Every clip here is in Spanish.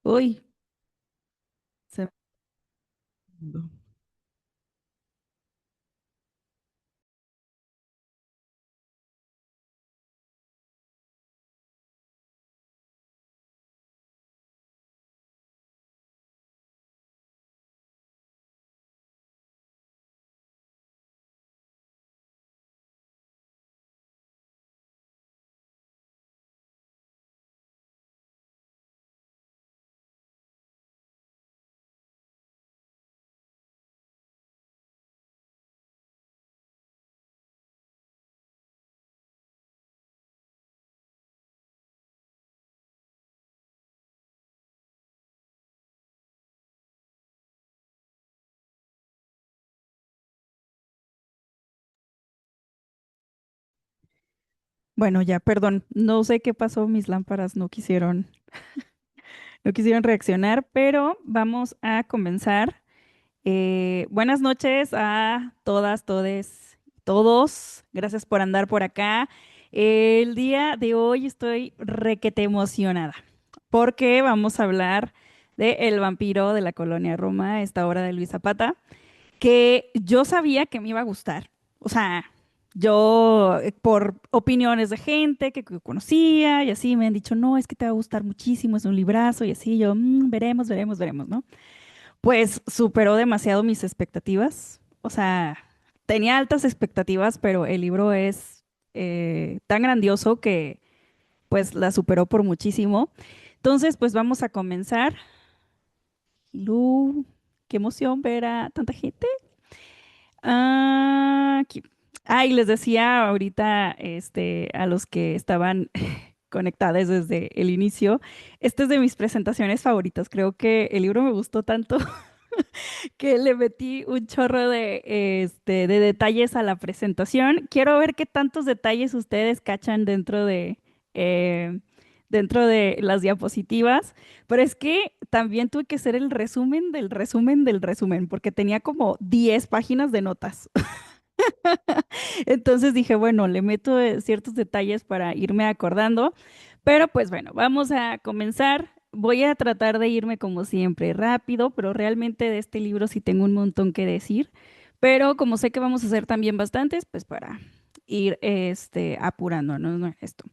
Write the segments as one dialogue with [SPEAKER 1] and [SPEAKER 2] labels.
[SPEAKER 1] Uy, se- Bueno, ya, perdón, no sé qué pasó, mis lámparas no quisieron reaccionar, pero vamos a comenzar. Buenas noches a todas, todes, todos. Gracias por andar por acá. El día de hoy estoy requete emocionada porque vamos a hablar de El vampiro de la colonia Roma, esta obra de Luis Zapata, que yo sabía que me iba a gustar. O sea, yo por opiniones de gente que conocía y así me han dicho, no, es que te va a gustar muchísimo, es un librazo y así yo, veremos, veremos, veremos, ¿no? Pues superó demasiado mis expectativas. O sea, tenía altas expectativas, pero el libro es tan grandioso que pues la superó por muchísimo. Entonces, pues vamos a comenzar. Lu, qué emoción ver a tanta gente. Aquí. Y les decía ahorita a los que estaban conectados desde el inicio, esta es de mis presentaciones favoritas. Creo que el libro me gustó tanto que le metí un chorro de detalles a la presentación. Quiero ver qué tantos detalles ustedes cachan eh, dentro de las diapositivas, pero es que también tuve que hacer el resumen del resumen del resumen, porque tenía como 10 páginas de notas. Entonces dije, bueno, le meto ciertos detalles para irme acordando, pero pues bueno, vamos a comenzar. Voy a tratar de irme como siempre rápido, pero realmente de este libro sí tengo un montón que decir, pero como sé que vamos a hacer también bastantes, pues para ir apurándonos, ¿no? Esto.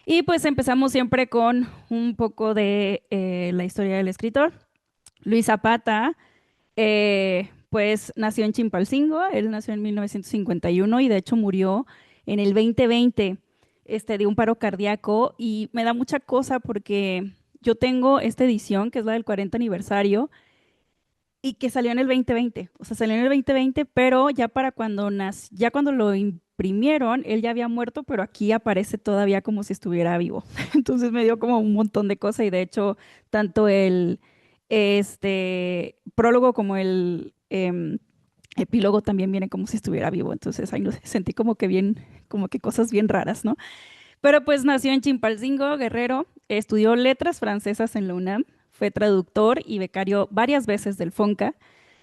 [SPEAKER 1] Y pues empezamos siempre con un poco de la historia del escritor. Luis Zapata pues nació en Chimpalcingo, él nació en 1951 y de hecho murió en el 2020, de un paro cardíaco y me da mucha cosa porque yo tengo esta edición que es la del 40 aniversario y que salió en el 2020, o sea, salió en el 2020, pero ya para ya cuando lo imprimieron, él ya había muerto, pero aquí aparece todavía como si estuviera vivo. Entonces me dio como un montón de cosas y de hecho tanto el prólogo como el epílogo también viene como si estuviera vivo. Entonces ahí no sé, sentí como que bien, como que cosas bien raras, ¿no? Pero pues nació en Chimpalcingo, Guerrero, estudió letras francesas en la UNAM, fue traductor y becario varias veces del FONCA.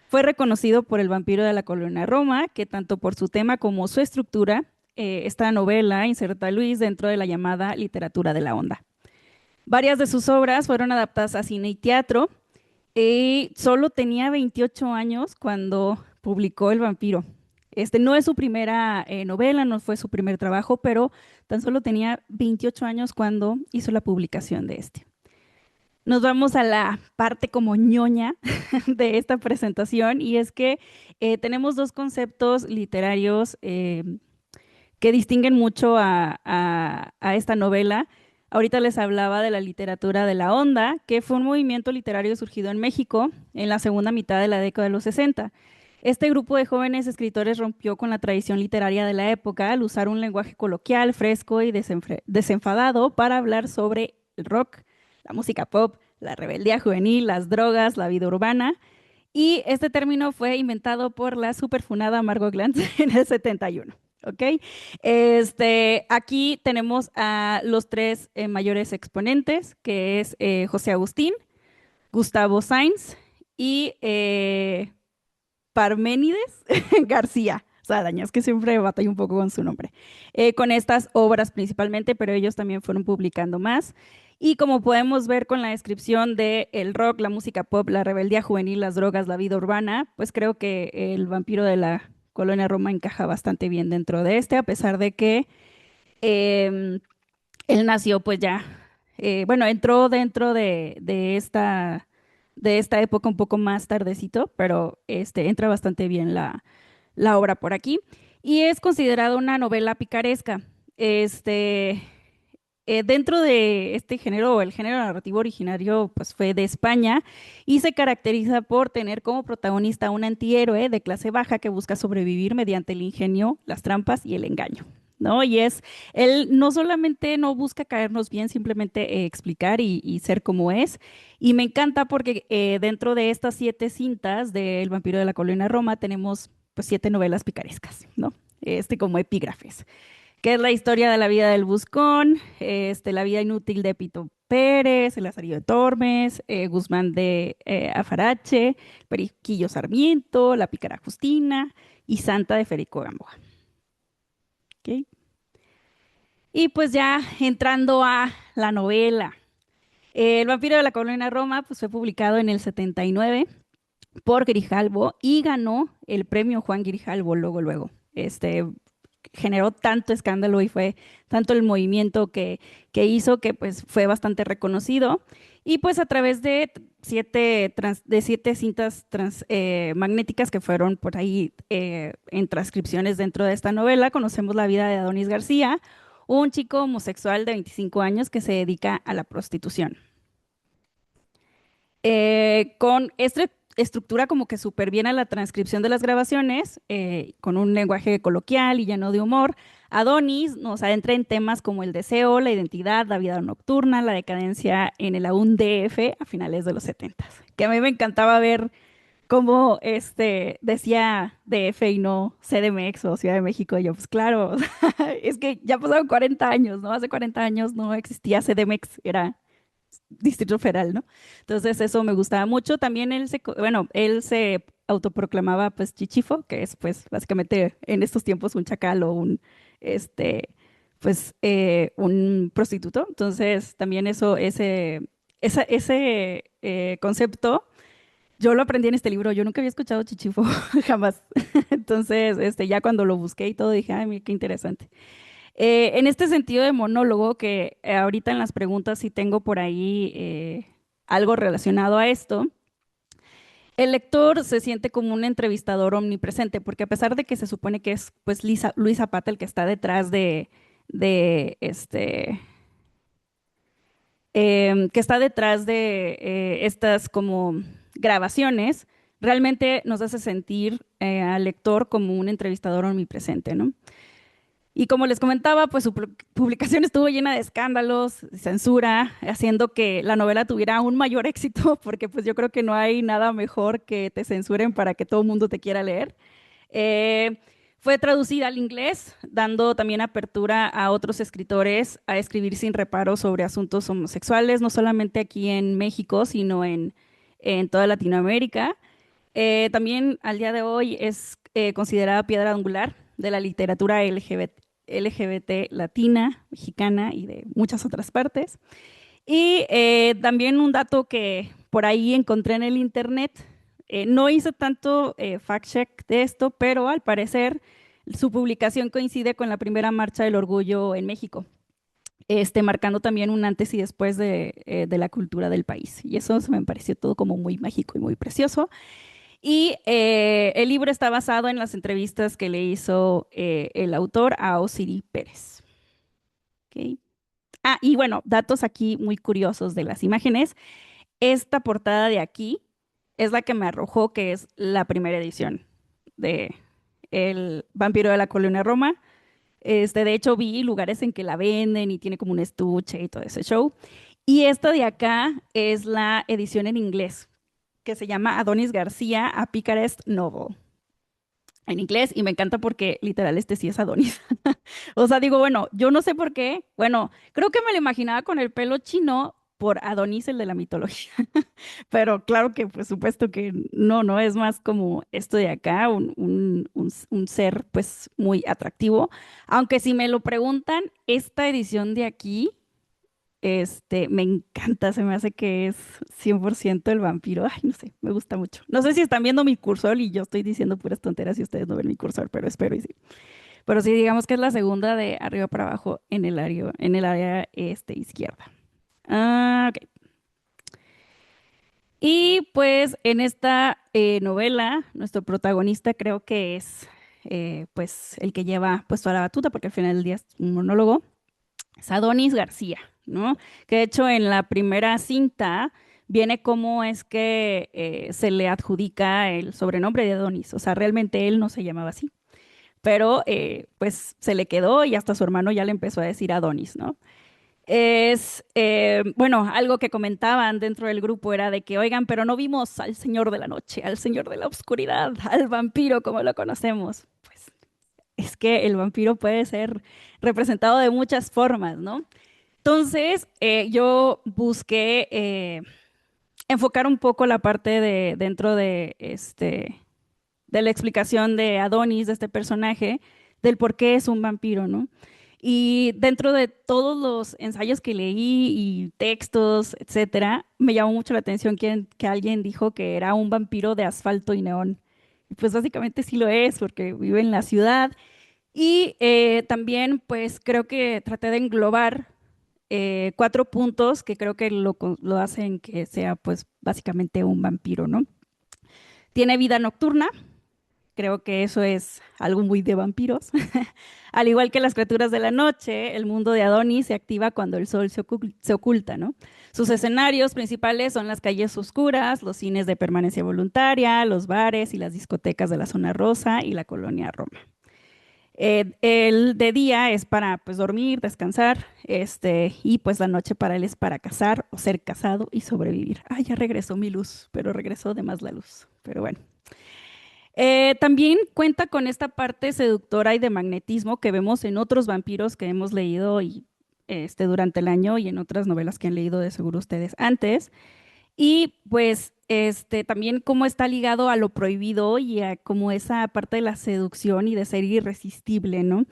[SPEAKER 1] Fue reconocido por El vampiro de la colonia Roma, que tanto por su tema como su estructura, esta novela inserta a Luis dentro de la llamada literatura de la onda. Varias de sus obras fueron adaptadas a cine y teatro, y solo tenía 28 años cuando publicó El vampiro. Este no es su primera novela, no fue su primer trabajo, pero tan solo tenía 28 años cuando hizo la publicación de este. Nos vamos a la parte como ñoña de esta presentación y es que tenemos dos conceptos literarios que distinguen mucho a esta novela. Ahorita les hablaba de la literatura de la onda, que fue un movimiento literario surgido en México en la segunda mitad de la década de los 60. Este grupo de jóvenes escritores rompió con la tradición literaria de la época al usar un lenguaje coloquial, fresco y desenfadado para hablar sobre el rock, la música pop, la rebeldía juvenil, las drogas, la vida urbana. Y este término fue inventado por la superfunada Margot Glantz en el 71. ¿Ok? Aquí tenemos a los tres mayores exponentes, que es José Agustín, Gustavo Sainz y Parménides García Saldaña, es que siempre batalla un poco con su nombre. Con estas obras principalmente, pero ellos también fueron publicando más. Y como podemos ver con la descripción de el rock, la música pop, la rebeldía juvenil, las drogas, la vida urbana, pues creo que el vampiro de la colonia Roma encaja bastante bien dentro de este, a pesar de que em, él nació pues ya, bueno, entró dentro de esta época un poco más tardecito, pero entra bastante bien la obra por aquí. Y es considerada una novela picaresca. Este, dentro de este género, el género narrativo originario, pues fue de España y se caracteriza por tener como protagonista un antihéroe de clase baja que busca sobrevivir mediante el ingenio, las trampas y el engaño, ¿no? Y él no solamente no busca caernos bien, simplemente explicar y ser como es. Y me encanta porque dentro de estas 7 cintas del Vampiro de la Colonia Roma tenemos pues 7 novelas picarescas, ¿no? Como epígrafes que es la historia de la vida del Buscón, la vida inútil de Pito Pérez, el Lazarillo de Tormes, Guzmán de Afarache, Periquillo Sarmiento, la Pícara Justina y Santa de Federico Gamboa. ¿Ok? Y pues ya entrando a la novela. El vampiro de la colonia Roma pues, fue publicado en el 79 por Grijalbo y ganó el premio Juan Grijalbo luego. Generó tanto escándalo y fue tanto el movimiento que hizo que pues fue bastante reconocido. Y pues a través de 7 cintas magnéticas que fueron por ahí en transcripciones dentro de esta novela, conocemos la vida de Adonis García, un chico homosexual de 25 años que se dedica a la prostitución con esta estructura como que súper bien a la transcripción de las grabaciones, con un lenguaje coloquial y lleno de humor. Adonis nos adentra en temas como el deseo, la identidad, la vida nocturna, la decadencia en el aún DF a finales de los 70, que a mí me encantaba ver cómo decía DF y no CDMX o Ciudad de México. Y yo, pues claro, es que ya pasaron 40 años, ¿no? Hace 40 años no existía CDMX, era Distrito Federal, ¿no? Entonces eso me gustaba mucho. También bueno, él se autoproclamaba pues chichifo, que es pues básicamente en estos tiempos un chacal o este, un prostituto. Entonces también ese concepto, yo lo aprendí en este libro. Yo nunca había escuchado chichifo, jamás. Entonces, ya cuando lo busqué y todo, dije, ay, mira, qué interesante. En este sentido de monólogo, que ahorita en las preguntas sí tengo por ahí algo relacionado a esto, el lector se siente como un entrevistador omnipresente, porque a pesar de que se supone que es pues Luis Zapata el que está detrás que está detrás de estas como grabaciones, realmente nos hace sentir al lector como un entrevistador omnipresente, ¿no? Y como les comentaba, pues su publicación estuvo llena de escándalos, censura, haciendo que la novela tuviera un mayor éxito, porque pues yo creo que no hay nada mejor que te censuren para que todo el mundo te quiera leer. Eh, Fue traducida al inglés, dando también apertura a otros escritores a escribir sin reparo sobre asuntos homosexuales, no solamente aquí en México, sino en toda Latinoamérica. También al día de hoy es considerada piedra angular de la literatura LGBT latina, mexicana y de muchas otras partes. Y también un dato que por ahí encontré en el internet, no hice tanto fact-check de esto, pero al parecer su publicación coincide con la primera marcha del orgullo en México, marcando también un antes y después de la cultura del país. Y eso se me pareció todo como muy mágico y muy precioso. Y el libro está basado en las entrevistas que le hizo el autor a Osiri Pérez. ¿Ok? Ah, y bueno, datos aquí muy curiosos de las imágenes. Esta portada de aquí es la que me arrojó que es la primera edición de El Vampiro de la Colonia Roma. De hecho, vi lugares en que la venden y tiene como un estuche y todo ese show. Y esta de acá es la edición en inglés, que se llama Adonis García, A Picaresque Novel, en inglés, y me encanta porque literal sí es Adonis. O sea, digo, bueno, yo no sé por qué. Bueno, creo que me lo imaginaba con el pelo chino por Adonis, el de la mitología. Pero claro que, por supuesto que no, no es más como esto de acá, un ser pues muy atractivo. Aunque si me lo preguntan, esta edición de aquí Me encanta, se me hace que es 100% el vampiro. Ay, no sé, me gusta mucho. No sé si están viendo mi cursor y yo estoy diciendo puras tonteras y ustedes no ven mi cursor, pero espero y sí. Pero sí, digamos que es la segunda de arriba para abajo en el área izquierda. Ah, ok. Y pues en esta novela, nuestro protagonista creo que es pues el que lleva pues toda la batuta, porque al final del día es un monólogo, es Adonis García, ¿no? Que de hecho en la primera cinta viene cómo es que se le adjudica el sobrenombre de Adonis, o sea, realmente él no se llamaba así, pero pues se le quedó y hasta su hermano ya le empezó a decir Adonis, ¿no? Bueno, algo que comentaban dentro del grupo era de que, oigan, pero no vimos al señor de la noche, al señor de la oscuridad, al vampiro como lo conocemos. Pues es que el vampiro puede ser representado de muchas formas, ¿no? Entonces, yo busqué enfocar un poco la parte de dentro de la explicación de Adonis, de este personaje, del por qué es un vampiro, ¿no? Y dentro de todos los ensayos que leí y textos, etcétera, me llamó mucho la atención que alguien dijo que era un vampiro de asfalto y neón. Y pues básicamente sí lo es, porque vive en la ciudad. Y también, pues creo que traté de englobar 4 puntos que creo que lo hacen que sea, pues básicamente un vampiro, ¿no? Tiene vida nocturna, creo que eso es algo muy de vampiros. Al igual que las criaturas de la noche, el mundo de Adonis se activa cuando el sol se oculta, ¿no? Sus escenarios principales son las calles oscuras, los cines de permanencia voluntaria, los bares y las discotecas de la zona rosa y la colonia Roma. El de día es para pues dormir, descansar, y pues la noche para él es para cazar o ser cazado y sobrevivir. Ah, ya regresó mi luz, pero regresó de más la luz. Pero bueno. También cuenta con esta parte seductora y de magnetismo que vemos en otros vampiros que hemos leído durante el año y en otras novelas que han leído de seguro ustedes antes. Y pues también cómo está ligado a lo prohibido y a como esa parte de la seducción y de ser irresistible, ¿no?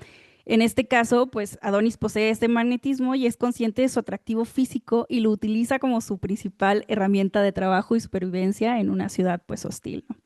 [SPEAKER 1] En este caso, pues Adonis posee este magnetismo y es consciente de su atractivo físico y lo utiliza como su principal herramienta de trabajo y supervivencia en una ciudad pues hostil, ¿no?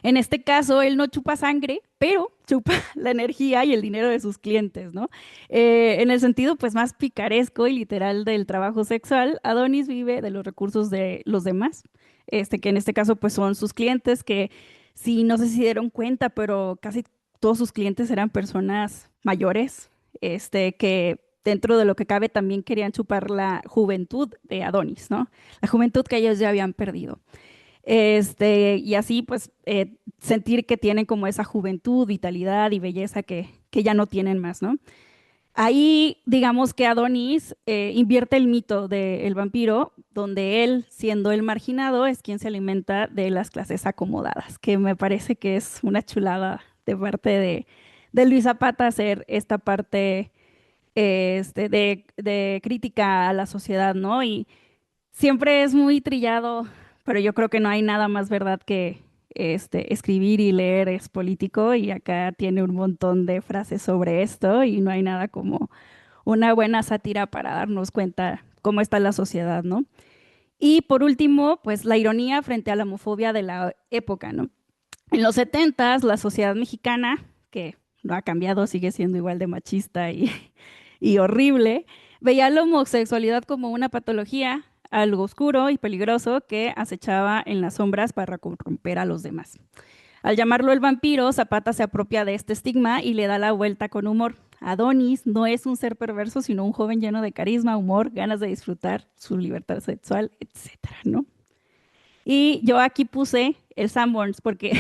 [SPEAKER 1] En este caso, él no chupa sangre, pero chupa la energía y el dinero de sus clientes, ¿no? En el sentido, pues, más picaresco y literal del trabajo sexual, Adonis vive de los recursos de los demás, que en este caso, pues, son sus clientes, que sí, no sé si dieron cuenta, pero casi todos sus clientes eran personas mayores, que dentro de lo que cabe también querían chupar la juventud de Adonis, ¿no? La juventud que ellos ya habían perdido. Y así pues sentir que tienen como esa juventud, vitalidad y belleza que ya no tienen más, ¿no? Ahí digamos que Adonis invierte el mito del vampiro, donde él, siendo el marginado, es quien se alimenta de las clases acomodadas, que me parece que es una chulada de parte de Luis Zapata hacer esta parte de crítica a la sociedad, ¿no? Y siempre es muy trillado, pero yo creo que no hay nada más verdad que escribir y leer es político y acá tiene un montón de frases sobre esto y no hay nada como una buena sátira para darnos cuenta cómo está la sociedad, ¿no? Y por último, pues la ironía frente a la homofobia de la época, ¿no? En los setentas, la sociedad mexicana, que no ha cambiado, sigue siendo igual de machista y horrible, veía la homosexualidad como una patología, algo oscuro y peligroso que acechaba en las sombras para corromper a los demás. Al llamarlo el vampiro, Zapata se apropia de este estigma y le da la vuelta con humor. Adonis no es un ser perverso, sino un joven lleno de carisma, humor, ganas de disfrutar su libertad sexual, etcétera, ¿no? Y yo aquí puse el Sanborns porque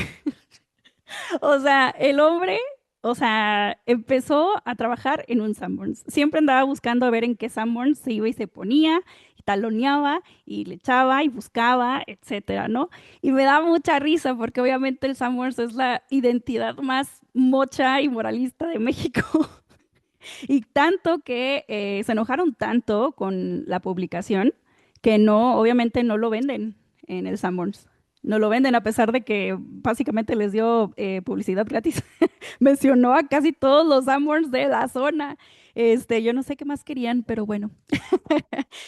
[SPEAKER 1] o sea, el hombre, o sea, empezó a trabajar en un Sanborns. Siempre andaba buscando a ver en qué Sanborns se iba y se ponía, y taloneaba, y le echaba, y buscaba, etcétera, ¿no? Y me da mucha risa porque obviamente el Sanborns es la identidad más mocha y moralista de México. Y tanto que se enojaron tanto con la publicación que no, obviamente no lo venden en el Sanborns. No lo venden a pesar de que básicamente les dio publicidad gratis. Mencionó a casi todos los Sanborns de la zona. Yo no sé qué más querían, pero bueno.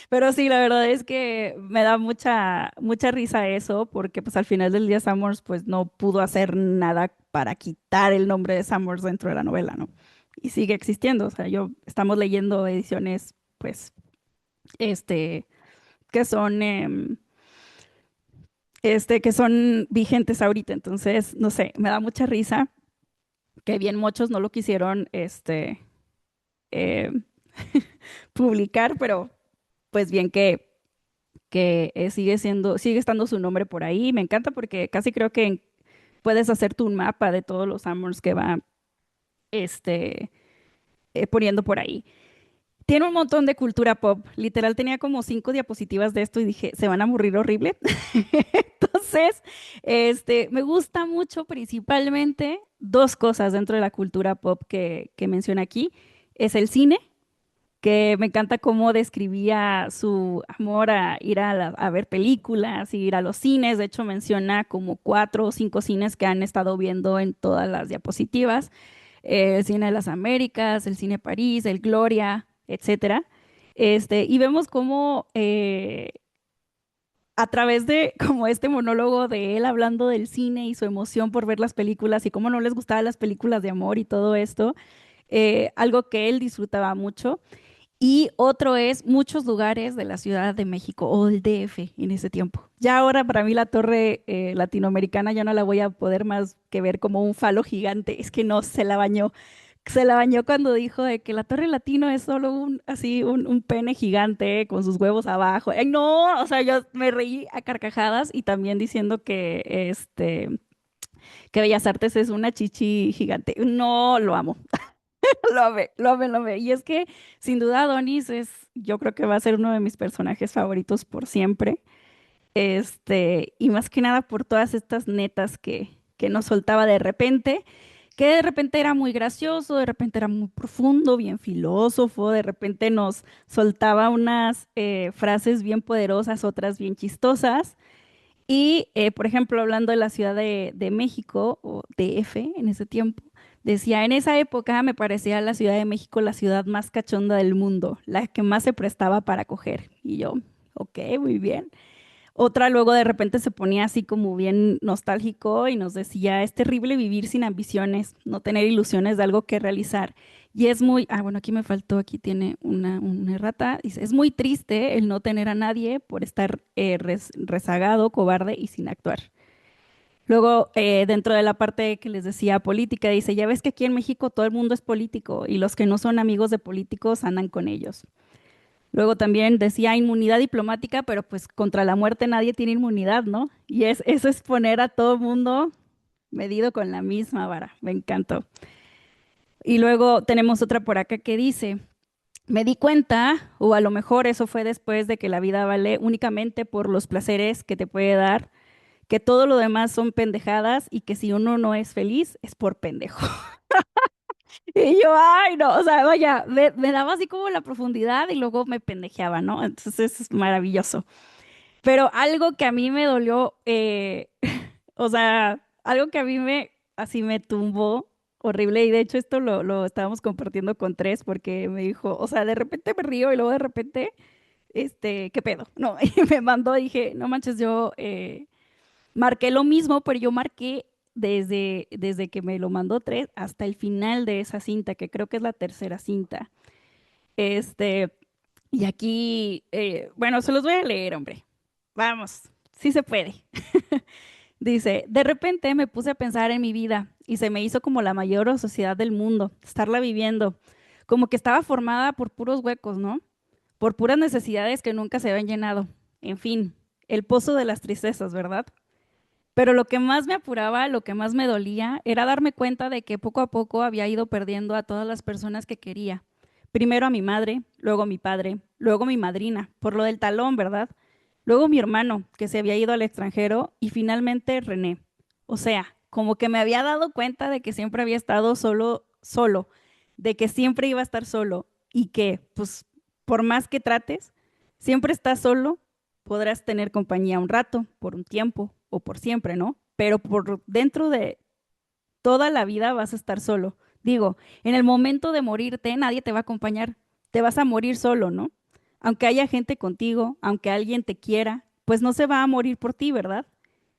[SPEAKER 1] Pero sí, la verdad es que me da mucha risa eso, porque pues al final del día Summers pues no pudo hacer nada para quitar el nombre de Summers dentro de la novela, ¿no? Y sigue existiendo, o sea, estamos leyendo ediciones pues, este, que son, que son vigentes ahorita, entonces, no sé, me da mucha risa que bien muchos no lo quisieron, eh, publicar, pero pues bien que sigue estando su nombre por ahí. Me encanta porque casi creo que puedes hacer tú un mapa de todos los Summers que va este, poniendo por ahí. Tiene un montón de cultura pop. Literal tenía como 5 diapositivas de esto y dije, se van a aburrir horrible. Entonces, me gusta mucho principalmente dos cosas dentro de la cultura pop que menciona aquí. Es el cine, que me encanta cómo describía su amor a ir a ver películas, ir a los cines. De hecho, menciona como 4 o 5 cines que han estado viendo en todas las diapositivas. El cine de las Américas, el cine París, el Gloria, etcétera. Y vemos cómo a través de como este monólogo de él hablando del cine y su emoción por ver las películas y cómo no les gustaban las películas de amor y todo esto, algo que él disfrutaba mucho. Y otro es muchos lugares de la Ciudad de México o el DF en ese tiempo. Ya ahora para mí la torre latinoamericana ya no la voy a poder más que ver como un falo gigante. Es que no, se la bañó. Se la bañó cuando dijo de que la torre latino es solo un pene gigante con sus huevos abajo. Ay, no, o sea, yo me reí a carcajadas y también diciendo que Bellas Artes es una chichi gigante. No, lo amo. Lo amé, lo amé, lo amé. Y es que sin duda Adonis yo creo que va a ser uno de mis personajes favoritos por siempre. Y más que nada por todas estas netas que nos soltaba de repente, que de repente era muy gracioso, de repente era muy profundo, bien filósofo, de repente nos soltaba unas frases bien poderosas, otras bien chistosas. Y, por ejemplo, hablando de la Ciudad de México, o DF en ese tiempo, decía, en esa época me parecía la Ciudad de México la ciudad más cachonda del mundo, la que más se prestaba para coger. Y yo, ok, muy bien. Otra luego de repente se ponía así como bien nostálgico y nos decía, es terrible vivir sin ambiciones, no tener ilusiones de algo que realizar. Y es bueno, aquí me faltó, aquí tiene una errata. Dice, es muy triste el no tener a nadie por estar rezagado, cobarde y sin actuar. Luego, dentro de la parte que les decía política, dice, ya ves que aquí en México todo el mundo es político y los que no son amigos de políticos andan con ellos. Luego también decía inmunidad diplomática, pero pues contra la muerte nadie tiene inmunidad, ¿no? Eso es poner a todo mundo medido con la misma vara. Me encantó. Y luego tenemos otra por acá que dice, me di cuenta, o a lo mejor eso fue después de que la vida vale únicamente por los placeres que te puede dar, que todo lo demás son pendejadas y que si uno no es feliz es por pendejo. Y yo, ay, no, o sea, vaya, me daba así como la profundidad y luego me pendejeaba, ¿no? Entonces es maravilloso. Pero algo que a mí me dolió, o sea, algo que a mí así me tumbó horrible, y de hecho esto lo estábamos compartiendo con tres porque me dijo, o sea, de repente me río y luego de repente, ¿qué pedo? No, y me mandó, dije, no manches, yo marqué lo mismo, pero yo marqué desde que me lo mandó tres hasta el final de esa cinta, que creo que es la tercera cinta. Este, y aquí, bueno, se los voy a leer, hombre. Vamos, sí se puede. Dice, de repente me puse a pensar en mi vida y se me hizo como la mayor sociedad del mundo, estarla viviendo, como que estaba formada por puros huecos, ¿no? Por puras necesidades que nunca se habían llenado. En fin, el pozo de las tristezas, ¿verdad? Pero lo que más me apuraba, lo que más me dolía, era darme cuenta de que poco a poco había ido perdiendo a todas las personas que quería. Primero a mi madre, luego a mi padre, luego mi madrina, por lo del talón, ¿verdad? Luego mi hermano, que se había ido al extranjero, y finalmente René. O sea, como que me había dado cuenta de que siempre había estado solo, solo, de que siempre iba a estar solo y que, pues, por más que trates, siempre estás solo, podrás tener compañía un rato, por un tiempo o por siempre, ¿no? Pero por dentro de toda la vida vas a estar solo. Digo, en el momento de morirte, nadie te va a acompañar, te vas a morir solo, ¿no? Aunque haya gente contigo, aunque alguien te quiera, pues no se va a morir por ti, ¿verdad?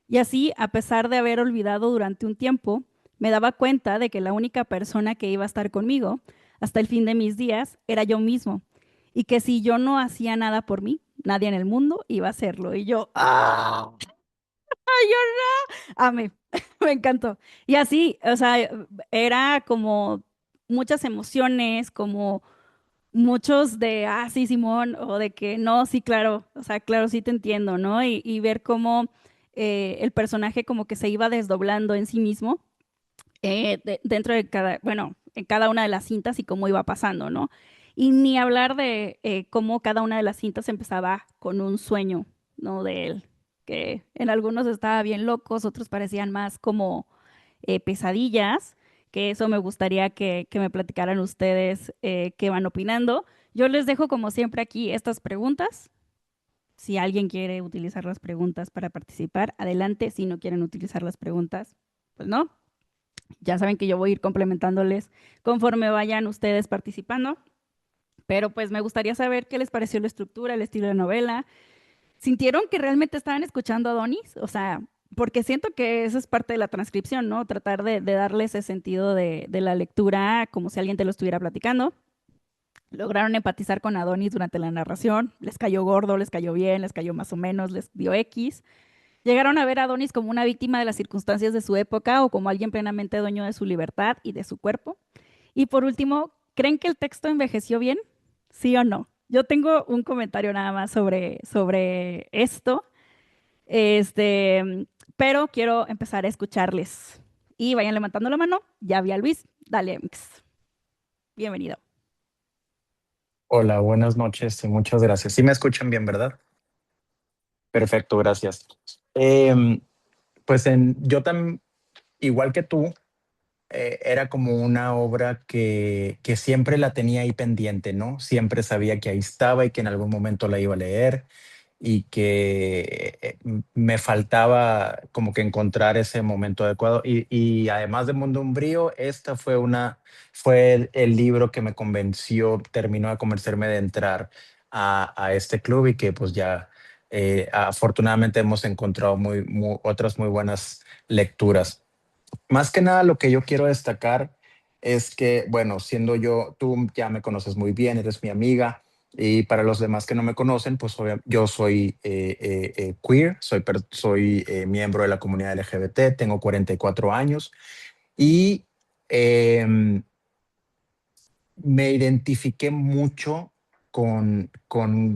[SPEAKER 1] Y así, a pesar de haber olvidado durante un tiempo, me daba cuenta de que la única persona que iba a estar conmigo hasta el fin de mis días era yo mismo. Y que si yo no hacía nada por mí, nadie en el mundo iba a hacerlo. Y yo, ¡ah! Yo no, amé, me encantó. Y así, o sea, era como muchas emociones, como muchos de, ah, sí, Simón, o de que no, sí, claro, o sea, claro, sí te entiendo, ¿no? Y ver cómo el personaje como que se iba desdoblando en sí mismo dentro de cada, bueno, en cada una de las cintas y cómo iba pasando, ¿no? Y ni hablar de cómo cada una de las cintas empezaba con un sueño, ¿no? De él, que en algunos estaba bien locos, otros parecían más como pesadillas, que eso me gustaría que me platicaran ustedes qué van opinando. Yo les dejo como siempre aquí estas preguntas. Si alguien quiere utilizar las preguntas para participar, adelante. Si no quieren utilizar las preguntas, pues no. Ya saben que yo voy a ir complementándoles conforme vayan ustedes participando, pero pues me gustaría saber qué les pareció la estructura, el estilo de novela. ¿Sintieron que realmente estaban escuchando a Donis? O sea, porque siento que eso es parte de la transcripción, ¿no? Tratar de darle ese sentido de la lectura como si alguien te lo estuviera platicando. Lograron empatizar con Adonis durante la narración, les cayó gordo, les cayó bien, les cayó más o menos, les dio X. Llegaron a ver a Adonis como una víctima de las circunstancias de su época o como alguien plenamente dueño de su libertad y de su cuerpo. Y por último, ¿creen que el texto envejeció bien? ¿Sí o no? Yo tengo un comentario nada más sobre esto, este, pero quiero empezar a escucharles. Y vayan levantando la mano. Ya vi a Luis. Dale, Mix. Bienvenido.
[SPEAKER 2] Hola, buenas noches y muchas gracias. Sí me escuchan bien, ¿verdad? Perfecto, gracias. Em, yo también, igual que tú, era como una obra que siempre la tenía ahí pendiente, ¿no? Siempre sabía que ahí estaba y que en algún momento la iba a leer y que me faltaba como que encontrar ese momento adecuado. Y además de Mundo Umbrío, esta fue el libro que me convenció, terminó de convencerme de entrar a este club y que pues ya afortunadamente hemos encontrado otras muy buenas lecturas. Más que nada, lo que yo quiero destacar es que, bueno, siendo yo, tú ya me conoces muy bien, eres mi amiga, y para los demás que no me conocen, pues yo soy queer, soy miembro de la comunidad LGBT, tengo 44 años y em, me identifiqué mucho con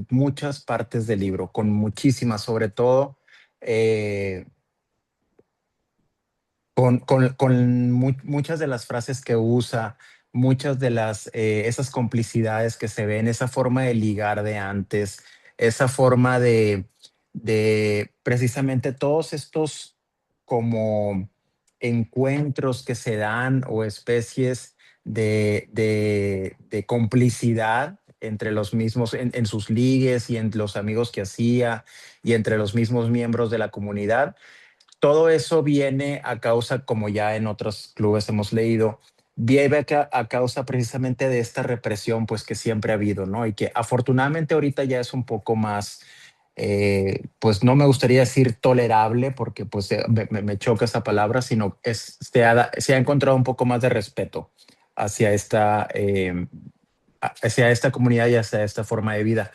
[SPEAKER 2] muchas partes del libro, con muchísimas, sobre todo. eh, con muchas de las frases que usa, muchas de esas complicidades que se ven, esa forma de ligar de antes, esa forma de precisamente todos estos como encuentros que se dan o especies de complicidad entre los mismos, en sus ligues y en los amigos que hacía y entre los mismos miembros de la comunidad. Todo eso viene a causa, como ya en otros clubes hemos leído, viene a causa precisamente de esta represión pues que siempre ha habido, ¿no? Y que afortunadamente ahorita ya es un poco más, pues no me gustaría decir tolerable porque pues me choca esa palabra, sino se ha encontrado un poco más de respeto hacia hacia esta comunidad y hacia esta forma de vida.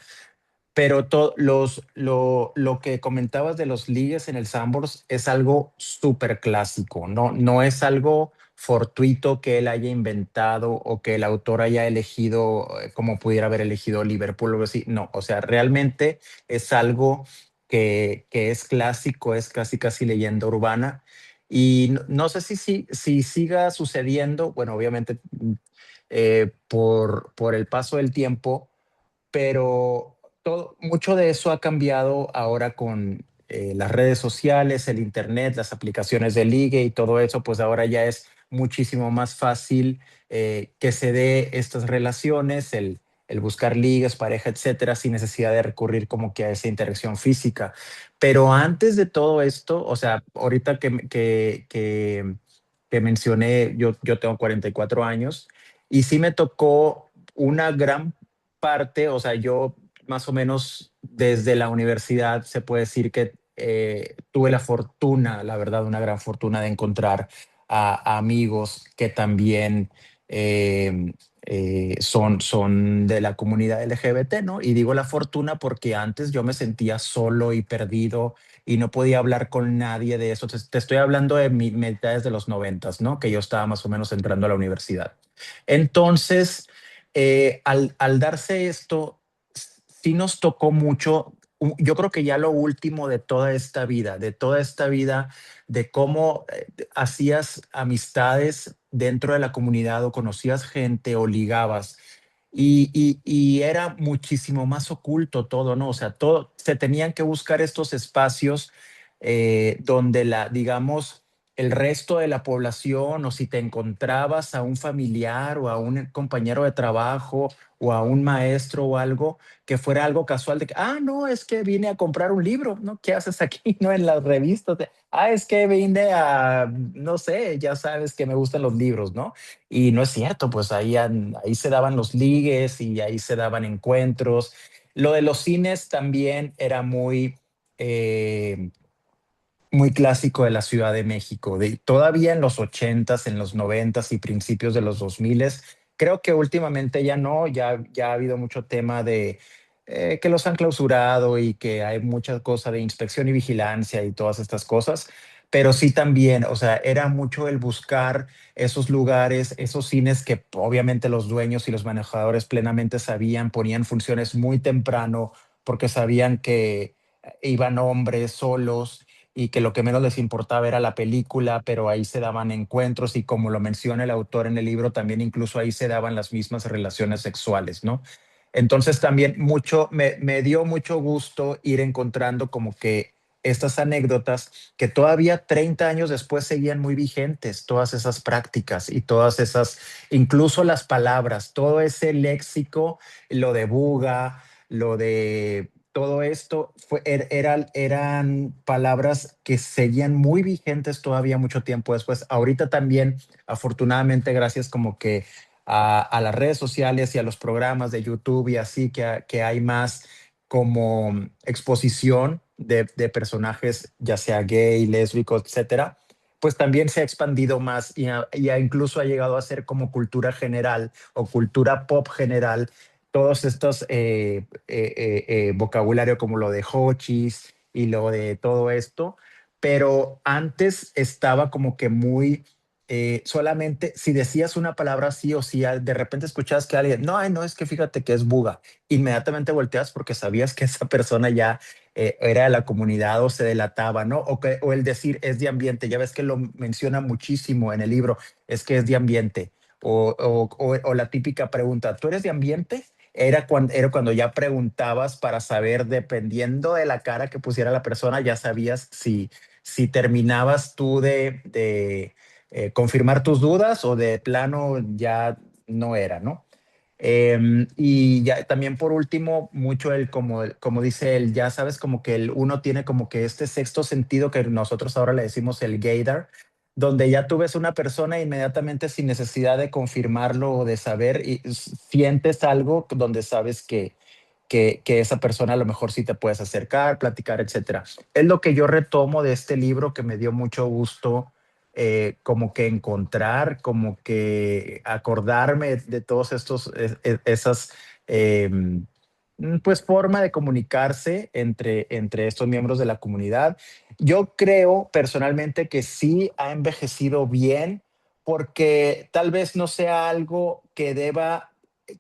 [SPEAKER 2] Pero lo que comentabas de los ligues en el Sambors es algo súper clásico, ¿no? No es algo fortuito que él haya inventado o que el autor haya elegido como pudiera haber elegido Liverpool o algo así. No, o sea, realmente es algo que es clásico, es casi casi leyenda urbana. Y no sé si siga sucediendo, bueno, obviamente por el paso del tiempo, pero mucho de eso ha cambiado ahora con las redes sociales, el internet, las aplicaciones de ligue y todo eso, pues ahora ya es muchísimo más fácil que se dé estas relaciones, el buscar ligas, pareja, etcétera, sin necesidad de recurrir como que a esa interacción física. Pero antes de todo esto, o sea, ahorita que mencioné, yo tengo 44 años y sí me tocó una gran parte, o sea, yo más o menos desde la universidad se puede decir que tuve la fortuna, la verdad, una gran fortuna de encontrar a amigos que también eh, son de la comunidad LGBT, ¿no? Y digo la fortuna porque antes yo me sentía solo y perdido y no podía hablar con nadie de eso. Te estoy hablando de mi mitades de los noventas, ¿no? Que yo estaba más o menos entrando a la universidad. Entonces, al darse esto, sí nos tocó mucho. Yo creo que ya lo último de toda esta vida, de cómo hacías amistades dentro de la comunidad o conocías gente o ligabas. Y era muchísimo más oculto todo, ¿no? O sea, todo, se tenían que buscar estos espacios donde digamos, el resto de la población o si te encontrabas a un familiar o a un compañero de trabajo o a un maestro o algo, que fuera algo casual de que, no, es que vine a comprar un libro, ¿no? ¿Qué haces aquí, no? En las revistas. Es que vine a, no sé, ya sabes que me gustan los libros, ¿no? Y no es cierto, pues ahí se daban los ligues y ahí se daban encuentros. Lo de los cines también era eh, muy clásico de la Ciudad de México, todavía en los ochentas, en los noventas y principios de los dos miles. Creo que últimamente ya no, ya ha habido mucho tema de que los han clausurado y que hay mucha cosa de inspección y vigilancia y todas estas cosas, pero sí también, o sea, era mucho el buscar esos lugares, esos cines que obviamente los dueños y los manejadores plenamente sabían, ponían funciones muy temprano porque sabían que iban hombres solos y que lo que menos les importaba era la película, pero ahí se daban encuentros y como lo menciona el autor en el libro, también incluso ahí se daban las mismas relaciones sexuales, ¿no? Entonces también me dio mucho gusto ir encontrando como que estas anécdotas que todavía 30 años después seguían muy vigentes, todas esas prácticas y todas esas, incluso las palabras, todo ese léxico, lo de buga, lo de todo esto eran palabras que seguían muy vigentes todavía mucho tiempo después. Ahorita también, afortunadamente, gracias como que a las redes sociales y a los programas de YouTube y así, que hay más como exposición de personajes, ya sea gay, lésbico, etcétera, pues también se ha expandido más incluso ha llegado a ser como cultura general o cultura pop general todos estos vocabulario como lo de hochis y lo de todo esto, pero antes estaba como que muy solamente si decías una palabra sí o sí, de repente escuchabas que alguien, no, ay, no, es que fíjate que es buga, inmediatamente volteas porque sabías que esa persona ya era de la comunidad o se delataba, ¿no? O el decir es de ambiente, ya ves que lo menciona muchísimo en el libro, es que es de ambiente. O la típica pregunta, ¿tú eres de ambiente? Era cuando ya preguntabas para saber, dependiendo de la cara que pusiera la persona, ya sabías si terminabas tú de confirmar tus dudas o de plano ya no era, ¿no? Y ya también por último, mucho como dice él, ya sabes, como que uno tiene como que este sexto sentido que nosotros ahora le decimos el gaydar, donde ya tú ves una persona e inmediatamente sin necesidad de confirmarlo o de saber, y sientes algo donde sabes que esa persona a lo mejor sí te puedes acercar, platicar, etcétera. Es lo que yo retomo de este libro que me dio mucho gusto como que encontrar, como que acordarme de todos esas, eh, pues forma de comunicarse entre estos miembros de la comunidad. Yo creo personalmente que sí ha envejecido bien porque tal vez no sea algo que deba,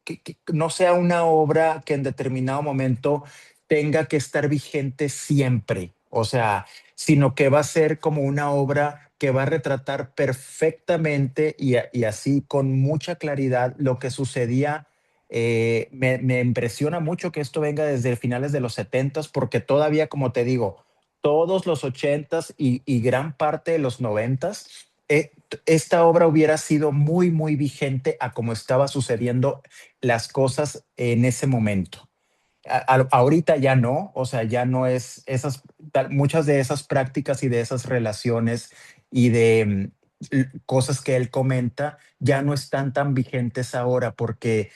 [SPEAKER 2] que no sea una obra que en determinado momento tenga que estar vigente siempre. O sea, sino que va a ser como una obra que va a retratar perfectamente y así con mucha claridad lo que sucedía. Me impresiona mucho que esto venga desde finales de los setentas, porque todavía, como te digo, todos los ochentas y gran parte de los noventas, esta obra hubiera sido muy, muy vigente a como estaba sucediendo las cosas en ese momento. Ahorita ya no, o sea, ya no es muchas de esas prácticas y de esas relaciones y cosas que él comenta ya no están tan vigentes ahora porque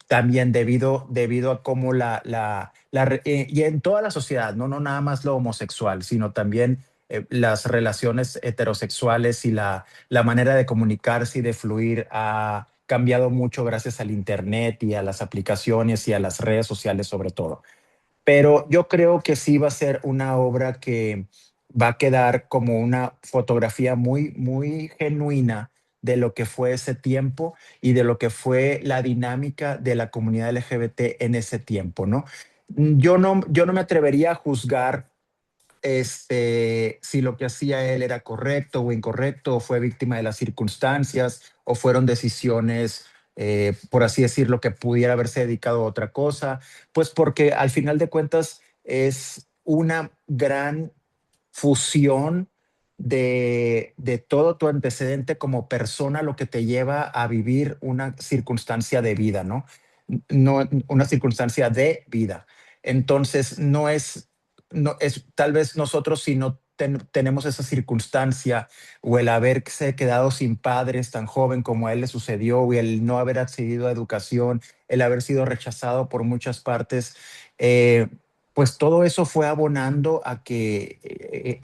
[SPEAKER 2] también debido a cómo y en toda la sociedad, no nada más lo homosexual, sino también las relaciones heterosexuales y la manera de comunicarse y de fluir ha cambiado mucho gracias al internet y a las aplicaciones y a las redes sociales sobre todo. Pero yo creo que sí va a ser una obra que va a quedar como una fotografía muy, muy genuina de lo que fue ese tiempo y de lo que fue la dinámica de la comunidad LGBT en ese tiempo, ¿no? Yo no me atrevería a juzgar si lo que hacía él era correcto o incorrecto, o fue víctima de las circunstancias, o fueron decisiones, por así decirlo, que pudiera haberse dedicado a otra cosa, pues porque al final de cuentas es una gran fusión de todo tu antecedente como persona, lo que te lleva a vivir una circunstancia de vida, ¿no? No, una circunstancia de vida. Entonces, no es, tal vez nosotros si no tenemos esa circunstancia o el haberse quedado sin padres tan joven como a él le sucedió o el no haber accedido a educación, el haber sido rechazado por muchas partes, pues todo eso fue abonando a que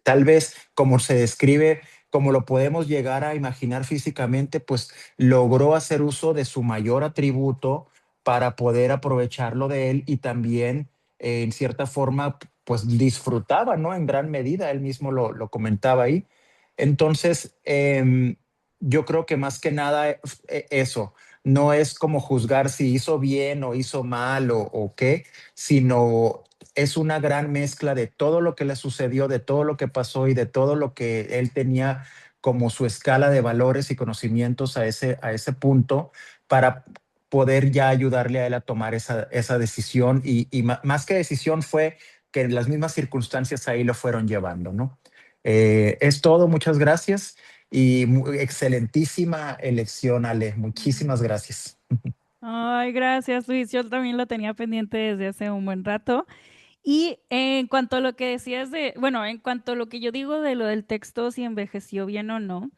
[SPEAKER 2] tal vez como se describe, como lo podemos llegar a imaginar físicamente, pues logró hacer uso de su mayor atributo para poder aprovecharlo de él y también en cierta forma pues disfrutaba, ¿no? En gran medida, él mismo lo comentaba ahí. Entonces, yo creo que más que nada eso, no es como juzgar si hizo bien o hizo mal o qué, sino es una gran mezcla de todo lo que le sucedió, de todo lo que pasó y de todo lo que él tenía como su escala de valores y conocimientos a ese punto para poder ya ayudarle a él a tomar esa decisión y más que decisión fue que las mismas circunstancias ahí lo fueron llevando, ¿no? Es todo, muchas gracias y excelentísima elección, Ale, muchísimas gracias.
[SPEAKER 1] Ay, gracias, Luis. Yo también lo tenía pendiente desde hace un buen rato. Y en cuanto a lo que decías de, bueno, en cuanto a lo que yo digo de lo del texto, si envejeció bien o no,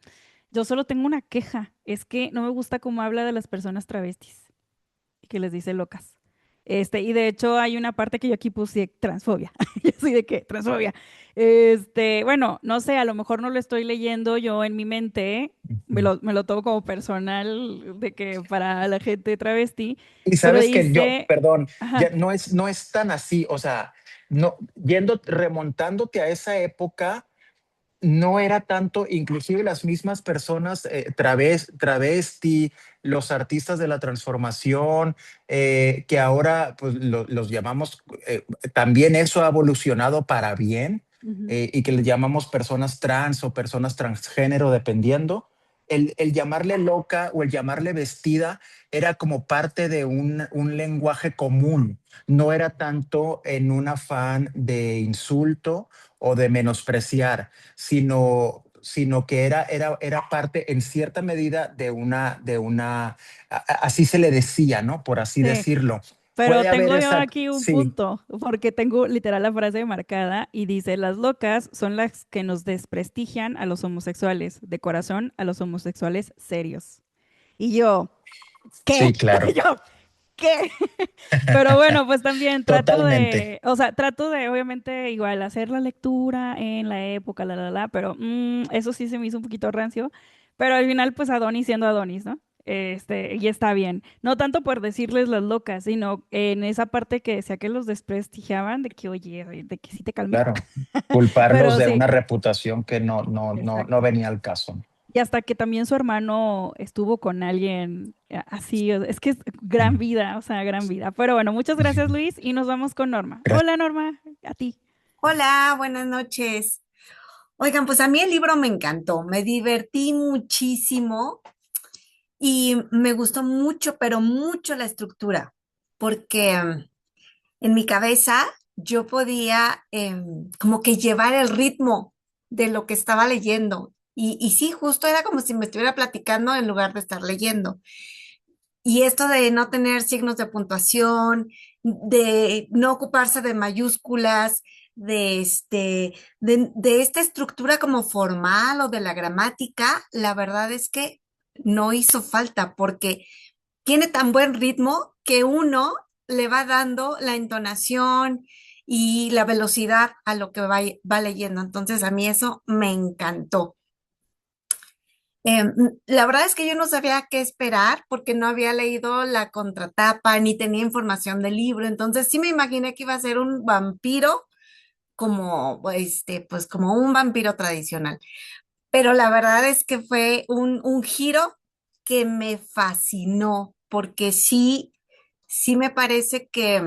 [SPEAKER 1] yo solo tengo una queja. Es que no me gusta cómo habla de las personas travestis, que les dice locas. Y de hecho hay una parte que yo aquí puse transfobia. Yo soy de qué, transfobia. Bueno, no sé, a lo mejor no lo estoy leyendo yo en mi mente, me lo tomo como personal de que para la gente travesti,
[SPEAKER 2] Y
[SPEAKER 1] pero
[SPEAKER 2] sabes que yo,
[SPEAKER 1] dice,
[SPEAKER 2] perdón, ya
[SPEAKER 1] ajá,
[SPEAKER 2] no es tan así, o sea, no, remontándote a esa época, no era tanto, inclusive las mismas personas, travesti, los artistas de la transformación, que ahora pues, los llamamos, también eso ha evolucionado para bien,
[SPEAKER 1] ujú,
[SPEAKER 2] y que les llamamos personas trans o personas transgénero, dependiendo. El llamarle loca o el llamarle vestida era como parte de un lenguaje común, no era tanto en un afán de insulto o de menospreciar, sino que era parte en cierta medida así se le decía, ¿no? Por así
[SPEAKER 1] sí.
[SPEAKER 2] decirlo.
[SPEAKER 1] Pero
[SPEAKER 2] Puede haber
[SPEAKER 1] tengo yo
[SPEAKER 2] esa,
[SPEAKER 1] aquí un
[SPEAKER 2] sí,
[SPEAKER 1] punto, porque tengo literal la frase marcada y dice, las locas son las que nos desprestigian a los homosexuales, de corazón a los homosexuales serios. Y yo, ¿qué?
[SPEAKER 2] sí, claro,
[SPEAKER 1] Yo, ¿qué? Pero bueno, pues también trato
[SPEAKER 2] totalmente.
[SPEAKER 1] de, o sea, trato de obviamente igual hacer la lectura en la época, pero eso sí se me hizo un poquito rancio. Pero al final, pues Adonis siendo Adonis, ¿no? Y está bien. No tanto por decirles las locas, sino en esa parte que decía que los desprestigiaban, de que, oye, de que sí te calmes.
[SPEAKER 2] Claro, culparlos
[SPEAKER 1] Pero
[SPEAKER 2] de
[SPEAKER 1] sí,
[SPEAKER 2] una reputación que no
[SPEAKER 1] exacto.
[SPEAKER 2] venía al caso.
[SPEAKER 1] Y hasta que también su hermano estuvo con alguien así, es que es gran
[SPEAKER 2] Mm.
[SPEAKER 1] vida, o sea, gran vida. Pero bueno, muchas gracias Luis y nos vamos con Norma.
[SPEAKER 2] Gracias.
[SPEAKER 1] Hola Norma, a ti.
[SPEAKER 3] Hola, buenas noches. Oigan, pues a mí el libro me encantó, me divertí muchísimo y me gustó mucho, pero mucho la estructura, porque en mi cabeza yo podía como que llevar el ritmo de lo que estaba leyendo. Y sí, justo era como si me estuviera platicando en lugar de estar leyendo. Y esto de no tener signos de puntuación, de no ocuparse de mayúsculas, de esta estructura como formal o de la gramática, la verdad es que no hizo falta porque tiene tan buen ritmo que uno le va dando la entonación y la velocidad a lo que va leyendo. Entonces, a mí eso me encantó. La verdad es que yo no sabía qué esperar porque no había leído la contratapa ni tenía información del libro. Entonces, sí me imaginé que iba a ser un vampiro como, pues como un vampiro tradicional. Pero la verdad es que fue un giro que me fascinó, porque sí, sí me parece que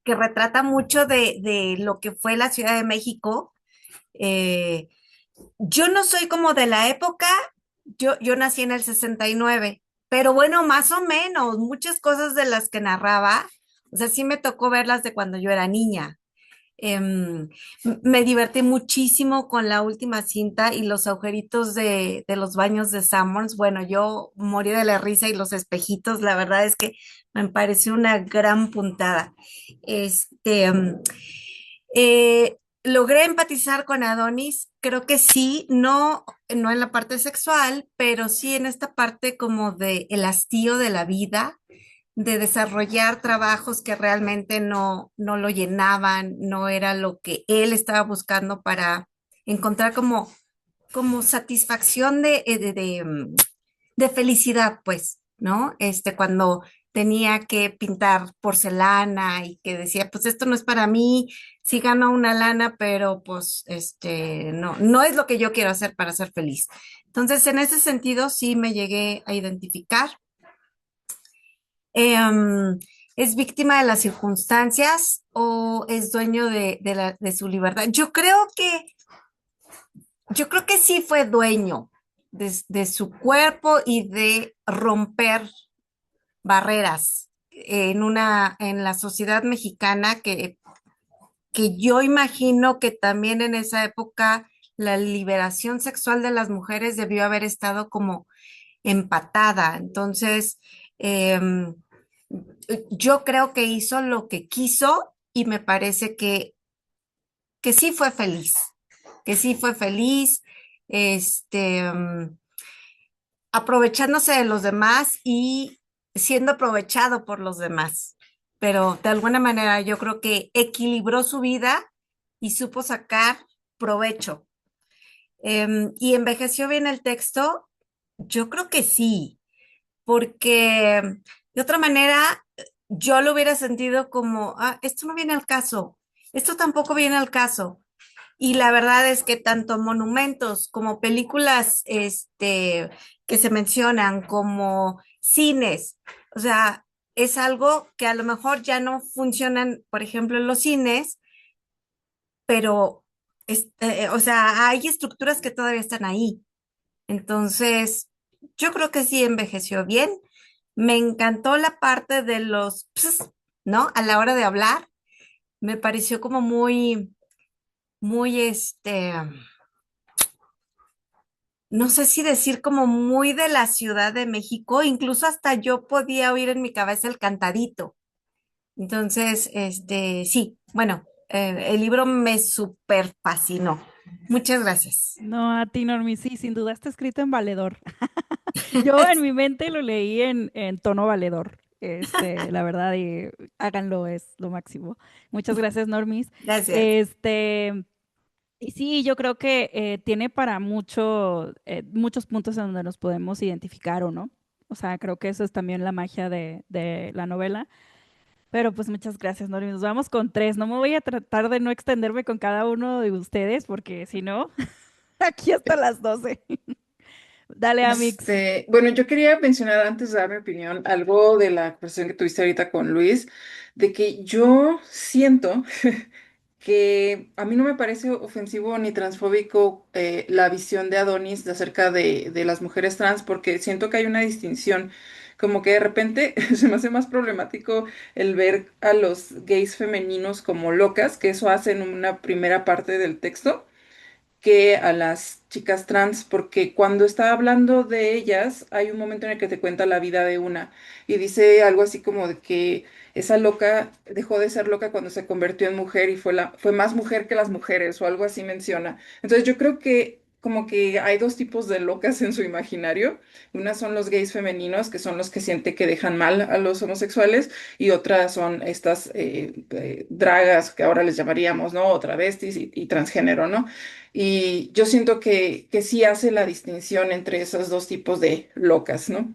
[SPEAKER 3] retrata mucho de lo que fue la Ciudad de México. Eh, yo no soy como de la época, yo nací en el 69, pero bueno, más o menos, muchas cosas de las que narraba, o sea, sí me tocó verlas de cuando yo era niña. Em, Me divertí muchísimo con la última cinta y los agujeritos de los baños de Summers. Bueno, yo morí de la risa y los espejitos, la verdad es que me pareció una gran puntada. Este, em, Logré empatizar con Adonis, creo que sí, no en la parte sexual, pero sí en esta parte como de el hastío de la vida, de desarrollar trabajos que realmente no lo llenaban, no era lo que él estaba buscando para encontrar como satisfacción de felicidad, pues, ¿no? Cuando tenía que pintar porcelana y que decía, pues esto no es para mí, sí gano una lana, pero pues no es lo que yo quiero hacer para ser feliz. Entonces, en ese sentido, sí me llegué a identificar. Em, ¿Es víctima de las circunstancias o es dueño de su libertad? Yo creo que sí fue dueño de su cuerpo y de romper barreras en la sociedad mexicana que yo imagino que también en esa época la liberación sexual de las mujeres debió haber estado como empatada. Entonces, em, yo creo que hizo lo que quiso y me parece que sí fue feliz, que sí fue feliz, este, em, aprovechándose de los demás y siendo aprovechado por los demás. Pero de alguna manera yo creo que equilibró su vida y supo sacar provecho. ¿Y envejeció bien el texto? Yo creo que sí, porque de otra manera yo lo hubiera sentido como, esto no viene al caso, esto tampoco viene al caso. Y la verdad es que tanto monumentos como películas que se mencionan, como cines, o sea, es algo que a lo mejor ya no funcionan, por ejemplo, en los cines, pero, o sea, hay estructuras que todavía están ahí. Entonces, yo creo que sí envejeció bien. Me encantó la parte de los, ¿no? A la hora de hablar, me pareció como muy, muy, no sé si decir como muy de la Ciudad de México, incluso hasta yo podía oír en mi cabeza el cantadito. Entonces, sí, bueno, el libro me súper fascinó. Muchas gracias.
[SPEAKER 1] No, a ti, Normi, sí, sin duda está escrito en valedor. Yo en mi mente lo leí en tono valedor. La verdad, y háganlo, es lo máximo. Muchas gracias, Normis.
[SPEAKER 3] Gracias.
[SPEAKER 1] Este, y sí, yo creo que tiene para muchos puntos en donde nos podemos identificar o no. O sea, creo que eso es también la magia de la novela. Pero pues muchas gracias, Normis. Nos vamos con tres. No me voy a tratar de no extenderme con cada uno de ustedes, porque si no, aquí hasta las 12. Dale, Amix.
[SPEAKER 4] Bueno, yo quería mencionar antes de dar mi opinión algo de la conversación que tuviste ahorita con Luis, de que yo siento que a mí no me parece ofensivo ni transfóbico la visión de Adonis de acerca de las mujeres trans, porque siento que hay una distinción, como que de repente se me hace más problemático el ver a los gays femeninos como locas, que eso hace en una primera parte del texto que a las chicas trans, porque cuando está hablando de ellas, hay un momento en el que te cuenta la vida de una y dice algo así como de que esa loca dejó de ser loca cuando se convirtió en mujer y fue más mujer que las mujeres o algo así menciona. Entonces yo creo que como que hay dos tipos de locas en su imaginario. Unas son los gays femeninos, que son los que siente que dejan mal a los homosexuales, y otras son estas dragas, que ahora les llamaríamos, ¿no? O travestis y transgénero, ¿no? Y yo siento que sí hace la distinción entre esos dos tipos de locas, ¿no?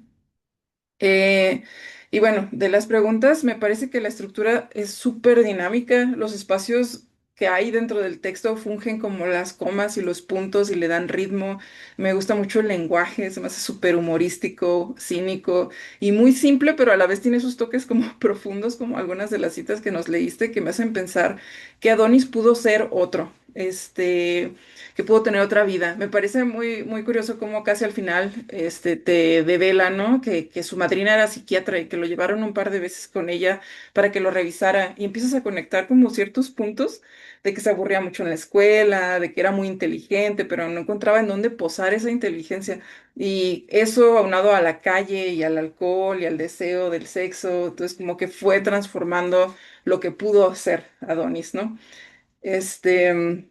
[SPEAKER 4] Eh, y bueno, de las preguntas, me parece que la estructura es súper dinámica. Los espacios que hay dentro del texto fungen como las comas y los puntos y le dan ritmo. Me gusta mucho el lenguaje, se me hace súper humorístico, cínico y muy simple, pero a la vez tiene sus toques como profundos, como algunas de las citas que nos leíste, que me hacen pensar que Adonis pudo ser otro. Que pudo tener otra vida. Me parece muy, muy curioso cómo casi al final te devela, ¿no? Que su madrina era psiquiatra y que lo llevaron un par de veces con ella para que lo revisara y empiezas a conectar como ciertos puntos de que se aburría mucho en la escuela, de que era muy inteligente, pero no encontraba en dónde posar esa inteligencia. Y eso aunado a la calle y al alcohol y al deseo del sexo, entonces como que fue transformando lo que pudo ser Adonis, ¿no? Este,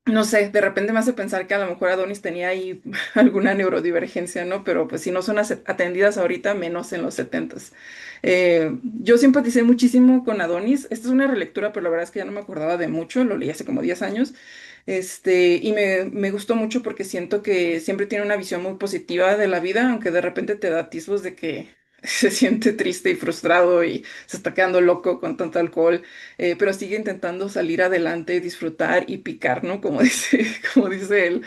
[SPEAKER 4] no sé, de repente me hace pensar que a lo mejor Adonis tenía ahí alguna neurodivergencia, ¿no? Pero pues si no son atendidas ahorita, menos en los setentas. Yo simpaticé muchísimo con Adonis. Esta es una relectura, pero la verdad es que ya no me acordaba de mucho, lo leí hace como 10 años. Y me gustó mucho porque siento que siempre tiene una visión muy positiva de la vida, aunque de repente te da atisbos de que se siente triste y frustrado y se está quedando loco con tanto alcohol, pero sigue intentando salir adelante, disfrutar y picar, ¿no? Como dice, como dice él.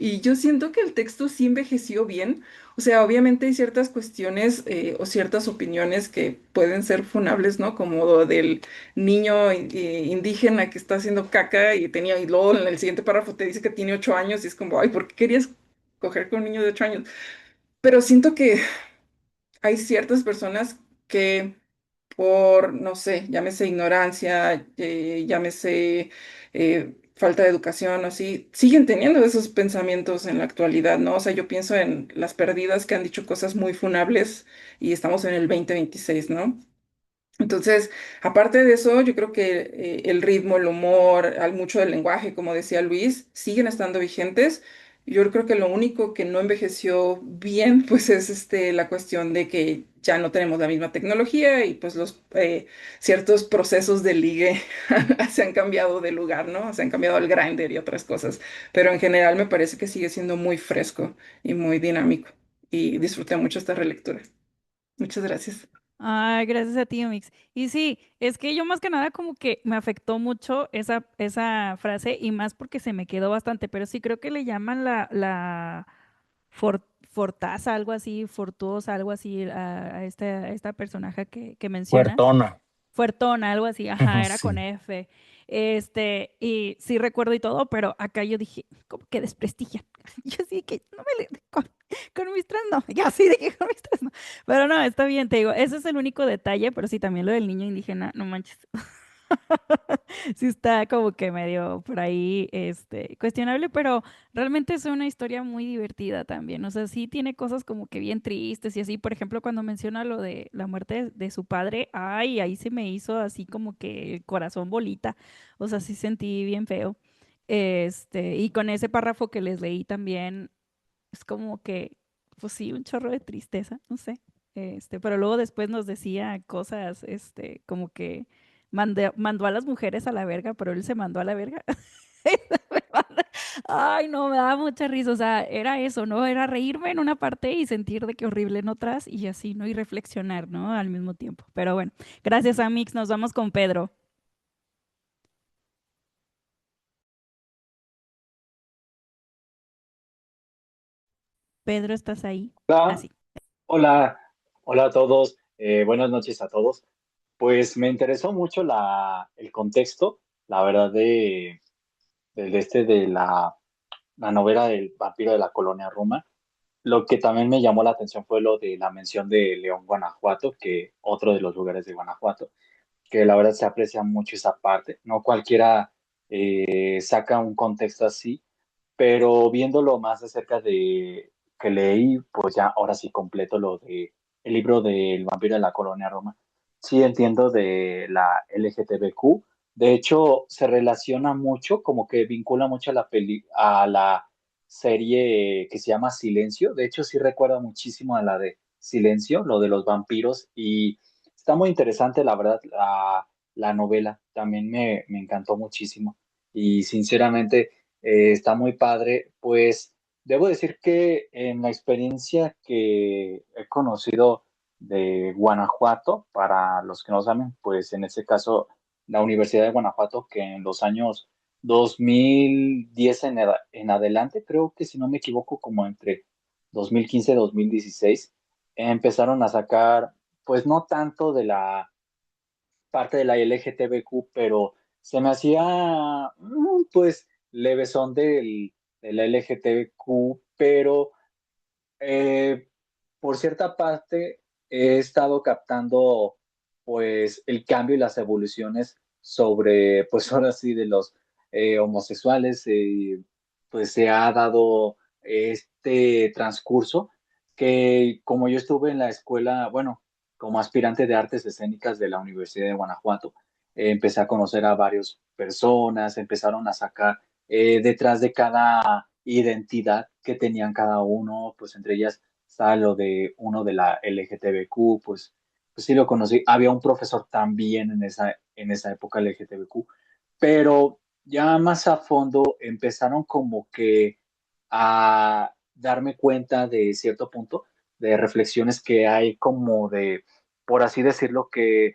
[SPEAKER 4] Y yo siento que el texto sí envejeció bien. O sea, obviamente hay ciertas cuestiones o ciertas opiniones que pueden ser funables, ¿no? Como lo del niño indígena que está haciendo caca y luego en el siguiente párrafo te dice que tiene 8 años y es como, ay, ¿por qué querías coger con un niño de 8 años? Pero siento que hay ciertas personas que por, no sé, llámese ignorancia, llámese falta de educación, o así, siguen teniendo esos pensamientos en la actualidad, ¿no? O sea, yo pienso en las perdidas que han dicho cosas muy funables y estamos en el 2026, ¿no? Entonces, aparte de eso, yo creo que el ritmo, el humor, mucho del lenguaje, como decía Luis, siguen estando vigentes. Yo creo que lo único que no envejeció bien, pues es la cuestión de que ya no tenemos la misma tecnología y pues los ciertos procesos de ligue se han cambiado de lugar, ¿no? Se han cambiado al grinder y otras cosas. Pero en general me parece que sigue siendo muy fresco y muy dinámico. Y disfruté mucho esta relectura. Muchas gracias.
[SPEAKER 1] Ay, gracias a ti, Mix. Y sí, es que yo más que nada como que me afectó mucho esa frase y más porque se me quedó bastante, pero sí creo que le llaman la fortaza, algo así, fortuosa, algo así a esta personaje que mencionas.
[SPEAKER 2] Puertona.
[SPEAKER 1] Fuertona, algo así, ajá, era con
[SPEAKER 2] Sí.
[SPEAKER 1] F. Y sí recuerdo y todo, pero acá yo dije, como que desprestigian. Yo sí que no me le con mis tres no, ya sí dije con mis tres no. Pero no, está bien, te digo, ese es el único detalle, pero sí también lo del niño indígena, no manches. Sí está como que medio por ahí, cuestionable, pero realmente es una historia muy divertida también. O sea, sí tiene cosas como que bien tristes y así. Por ejemplo, cuando menciona lo de la muerte de su padre, ay, ahí se me hizo así como que el corazón bolita. O sea, sí sentí bien feo. Y con ese párrafo que les leí también, es como que, pues sí, un chorro de tristeza, no sé. Pero luego después nos decía cosas, como que mandó a las mujeres a la verga, pero él se mandó a la verga. Ay, no, me daba mucha risa. O sea, era eso, ¿no? Era reírme en una parte y sentir de que horrible en otras y así, ¿no? Y reflexionar, ¿no? Al mismo tiempo. Pero bueno, gracias a Mix, nos vamos con Pedro. Pedro, ¿estás ahí?
[SPEAKER 5] Hola,
[SPEAKER 1] Así.
[SPEAKER 5] hola, hola a todos. Buenas noches a todos. Pues me interesó mucho el contexto, la verdad, de la novela del vampiro de la colonia Roma. Lo que también me llamó la atención fue lo de la mención de León, Guanajuato, que otro de los lugares de Guanajuato, que la verdad se aprecia mucho esa parte. No cualquiera saca un contexto así, pero viéndolo más acerca de que leí, pues ya ahora sí completo lo de el libro del vampiro de la colonia Roma. Sí entiendo de la LGTBQ. De hecho, se relaciona mucho, como que vincula mucho a a la serie que se llama Silencio. De hecho, sí recuerda muchísimo a la de Silencio, lo de los vampiros, y está muy interesante, la verdad, la novela. También me encantó muchísimo. Y sinceramente, está muy padre. Pues debo decir que en la experiencia que he conocido de Guanajuato, para los que no saben, pues en este caso la Universidad de Guanajuato, que en los años 2010 en adelante, creo que si no me equivoco, como entre 2015 y 2016, empezaron a sacar, pues no tanto de la parte de la LGTBQ, pero se me hacía, pues, levesón de la LGTBQ, pero eh, por cierta parte he estado captando, pues, el cambio y las evoluciones sobre, pues, ahora sí, de los homosexuales, pues se ha dado este transcurso que como yo estuve en la escuela, bueno, como aspirante de artes escénicas de la Universidad de Guanajuato, empecé a conocer a varias personas, empezaron a sacar detrás de cada identidad que tenían cada uno, pues entre ellas está lo de uno de la LGTBQ, pues sí lo conocí. Había un profesor también en esa época LGTBQ, pero ya más a fondo empezaron como que a darme cuenta de cierto punto de reflexiones que hay como de, por así decirlo, que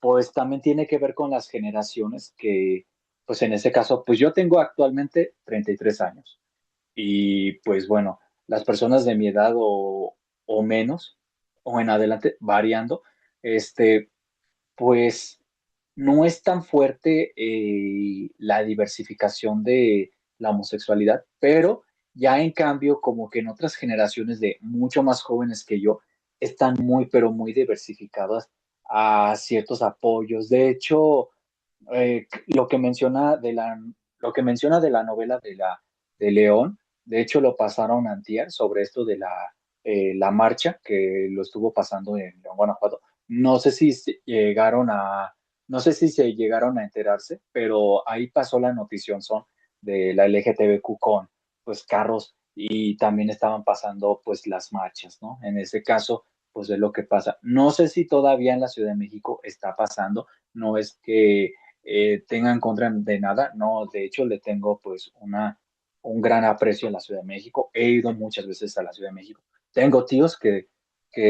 [SPEAKER 5] pues también tiene que ver con las generaciones que, pues en ese caso, pues yo tengo actualmente 33 años y pues bueno, las personas de mi edad o menos o en adelante, variando, este, pues no es tan fuerte la diversificación de la homosexualidad, pero ya en cambio, como que en otras generaciones de mucho más jóvenes que yo, están muy, pero muy diversificadas a ciertos apoyos. De hecho, lo que menciona lo que menciona de la novela de León, de hecho lo pasaron antier sobre esto de la marcha que lo estuvo pasando en León, Guanajuato. No sé si llegaron no sé si se llegaron a enterarse, pero ahí pasó la notición son de la LGTBQ con pues carros y también estaban pasando pues las marchas, ¿no? En ese caso, pues es lo que pasa. No sé si todavía en la Ciudad de México está pasando, no es que tenga en contra de nada, no, de hecho le tengo pues un gran aprecio en la Ciudad de México, he ido muchas veces a la Ciudad de México, tengo tíos que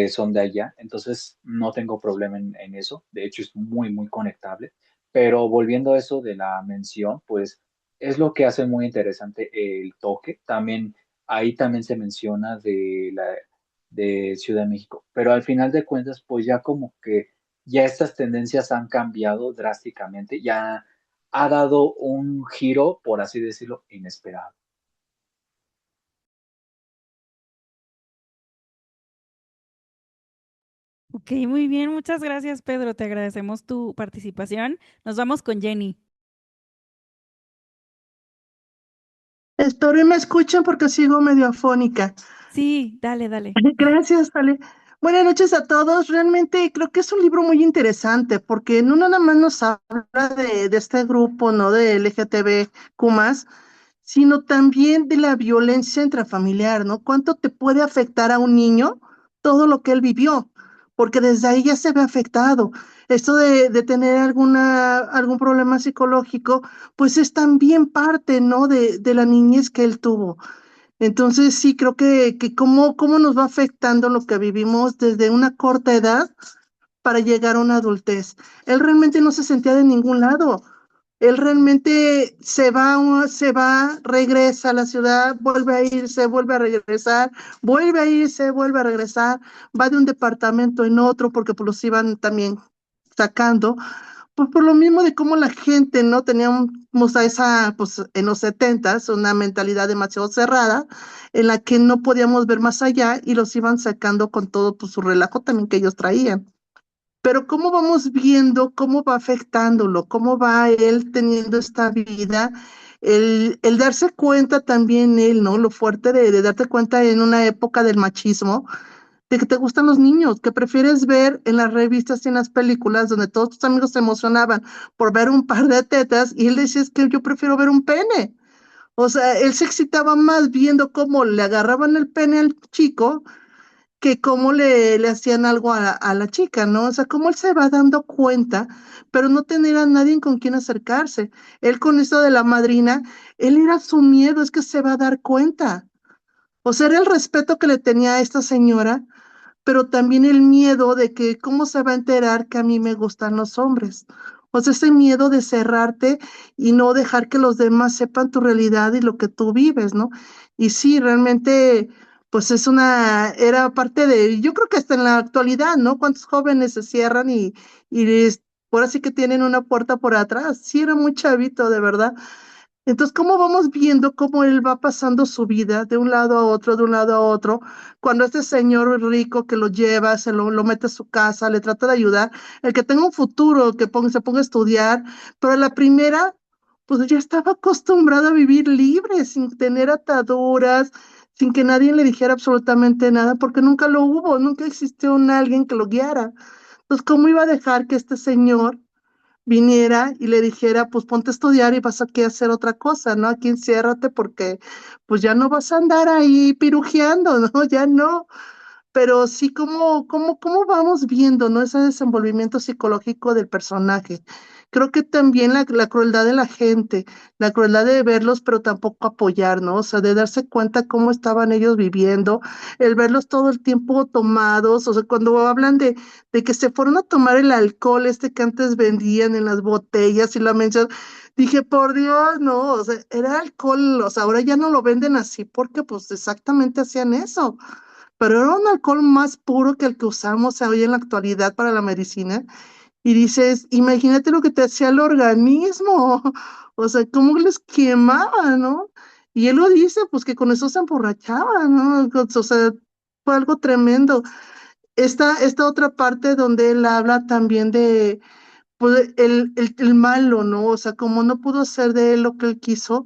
[SPEAKER 5] son de allá, entonces no tengo problema en eso, de hecho es muy, muy conectable, pero volviendo a eso de la mención, pues es lo que hace muy interesante el toque, también ahí también se menciona de Ciudad de México, pero al final de cuentas, pues ya como que ya estas tendencias han cambiado drásticamente, ya ha dado un giro, por así decirlo, inesperado.
[SPEAKER 1] Ok, muy bien, muchas gracias, Pedro. Te agradecemos tu participación. Nos vamos con Jenny.
[SPEAKER 6] Espero y me escuchen porque sigo medio afónica.
[SPEAKER 1] Sí, dale, dale.
[SPEAKER 6] Gracias, Ale. Buenas noches a todos. Realmente creo que es un libro muy interesante porque no nada más nos habla de este grupo, ¿no? De LGTBQ+, sino también de la violencia intrafamiliar, ¿no? ¿Cuánto te puede afectar a un niño todo lo que él vivió? Porque desde ahí ya se ve afectado. Esto de tener algún problema psicológico, pues es también parte, ¿no? De la niñez que él tuvo. Entonces sí creo que cómo nos va afectando lo que vivimos desde una corta edad para llegar a una adultez. Él realmente no se sentía de ningún lado. Él realmente se va, regresa a la ciudad, vuelve a irse, vuelve a regresar, vuelve a irse, vuelve a regresar, va de un departamento en otro porque pues los iban también sacando. Pues por lo mismo de cómo la gente no teníamos a esa, pues en los 70s, una mentalidad demasiado cerrada, en la que no podíamos ver más allá y los iban sacando con todo pues, su relajo también que ellos traían. pero cómo vamos viendo cómo va afectándolo, cómo va él teniendo esta vida, el darse cuenta también él, ¿no? Lo fuerte de darte cuenta en una época del machismo, de que te gustan los niños, que prefieres ver en las revistas y en las películas donde todos tus amigos se emocionaban por ver un par de tetas y él decía, es que yo prefiero ver un pene. O sea, él se excitaba más viendo cómo le agarraban el pene al chico que cómo le hacían algo a la chica, ¿no? O sea, cómo él se va dando cuenta, pero no tener a nadie con quien acercarse. Él con esto de la madrina, él era su miedo, es que se va a dar cuenta. O sea, era el respeto que le tenía a esta señora, pero también el miedo de que cómo se va a enterar que a mí me gustan los hombres. O sea, ese miedo de cerrarte y no dejar que los demás sepan tu realidad y lo que tú vives, ¿no? Y sí, realmente, pues era parte de, yo creo que hasta en la actualidad, ¿no? ¿Cuántos jóvenes se cierran por así que tienen una puerta por atrás? Sí, era muy chavito, de verdad. Entonces, ¿cómo vamos viendo cómo él va pasando su vida de un lado a otro, de un lado a otro? Cuando este señor rico que lo lleva, lo mete a su casa, le trata de ayudar, el que tenga un futuro, se ponga a estudiar, pero la primera, pues ya estaba acostumbrado a vivir libre, sin tener ataduras, sin que nadie le dijera absolutamente nada, porque nunca lo hubo, nunca existió alguien que lo guiara. Entonces, ¿cómo iba a dejar que este señor viniera y le dijera, pues ponte a estudiar y vas aquí a hacer otra cosa, ¿no? Aquí enciérrate porque pues ya no vas a andar ahí pirujeando, ¿no? Ya no. Pero sí, cómo vamos viendo, ¿no? Ese desenvolvimiento psicológico del personaje. Creo que también la crueldad de la gente, la crueldad de verlos, pero tampoco apoyar, ¿no? O sea, de darse cuenta cómo estaban ellos viviendo, el verlos todo el tiempo tomados, o sea, cuando hablan de que se fueron a tomar el alcohol este que antes vendían en las botellas y la mencionan, dije, por Dios, no, o sea, era alcohol, o sea, ahora ya no lo venden así porque pues exactamente hacían eso, pero era un alcohol más puro que el que usamos hoy en la actualidad para la medicina. Y dices, imagínate lo que te hacía el organismo, o sea, cómo les quemaba, ¿no? Y él lo dice, pues que con eso se emborrachaba, ¿no? O sea, fue algo tremendo. Esta otra parte donde él habla también de, pues, el malo, ¿no? O sea, como no pudo hacer de él lo que él quiso,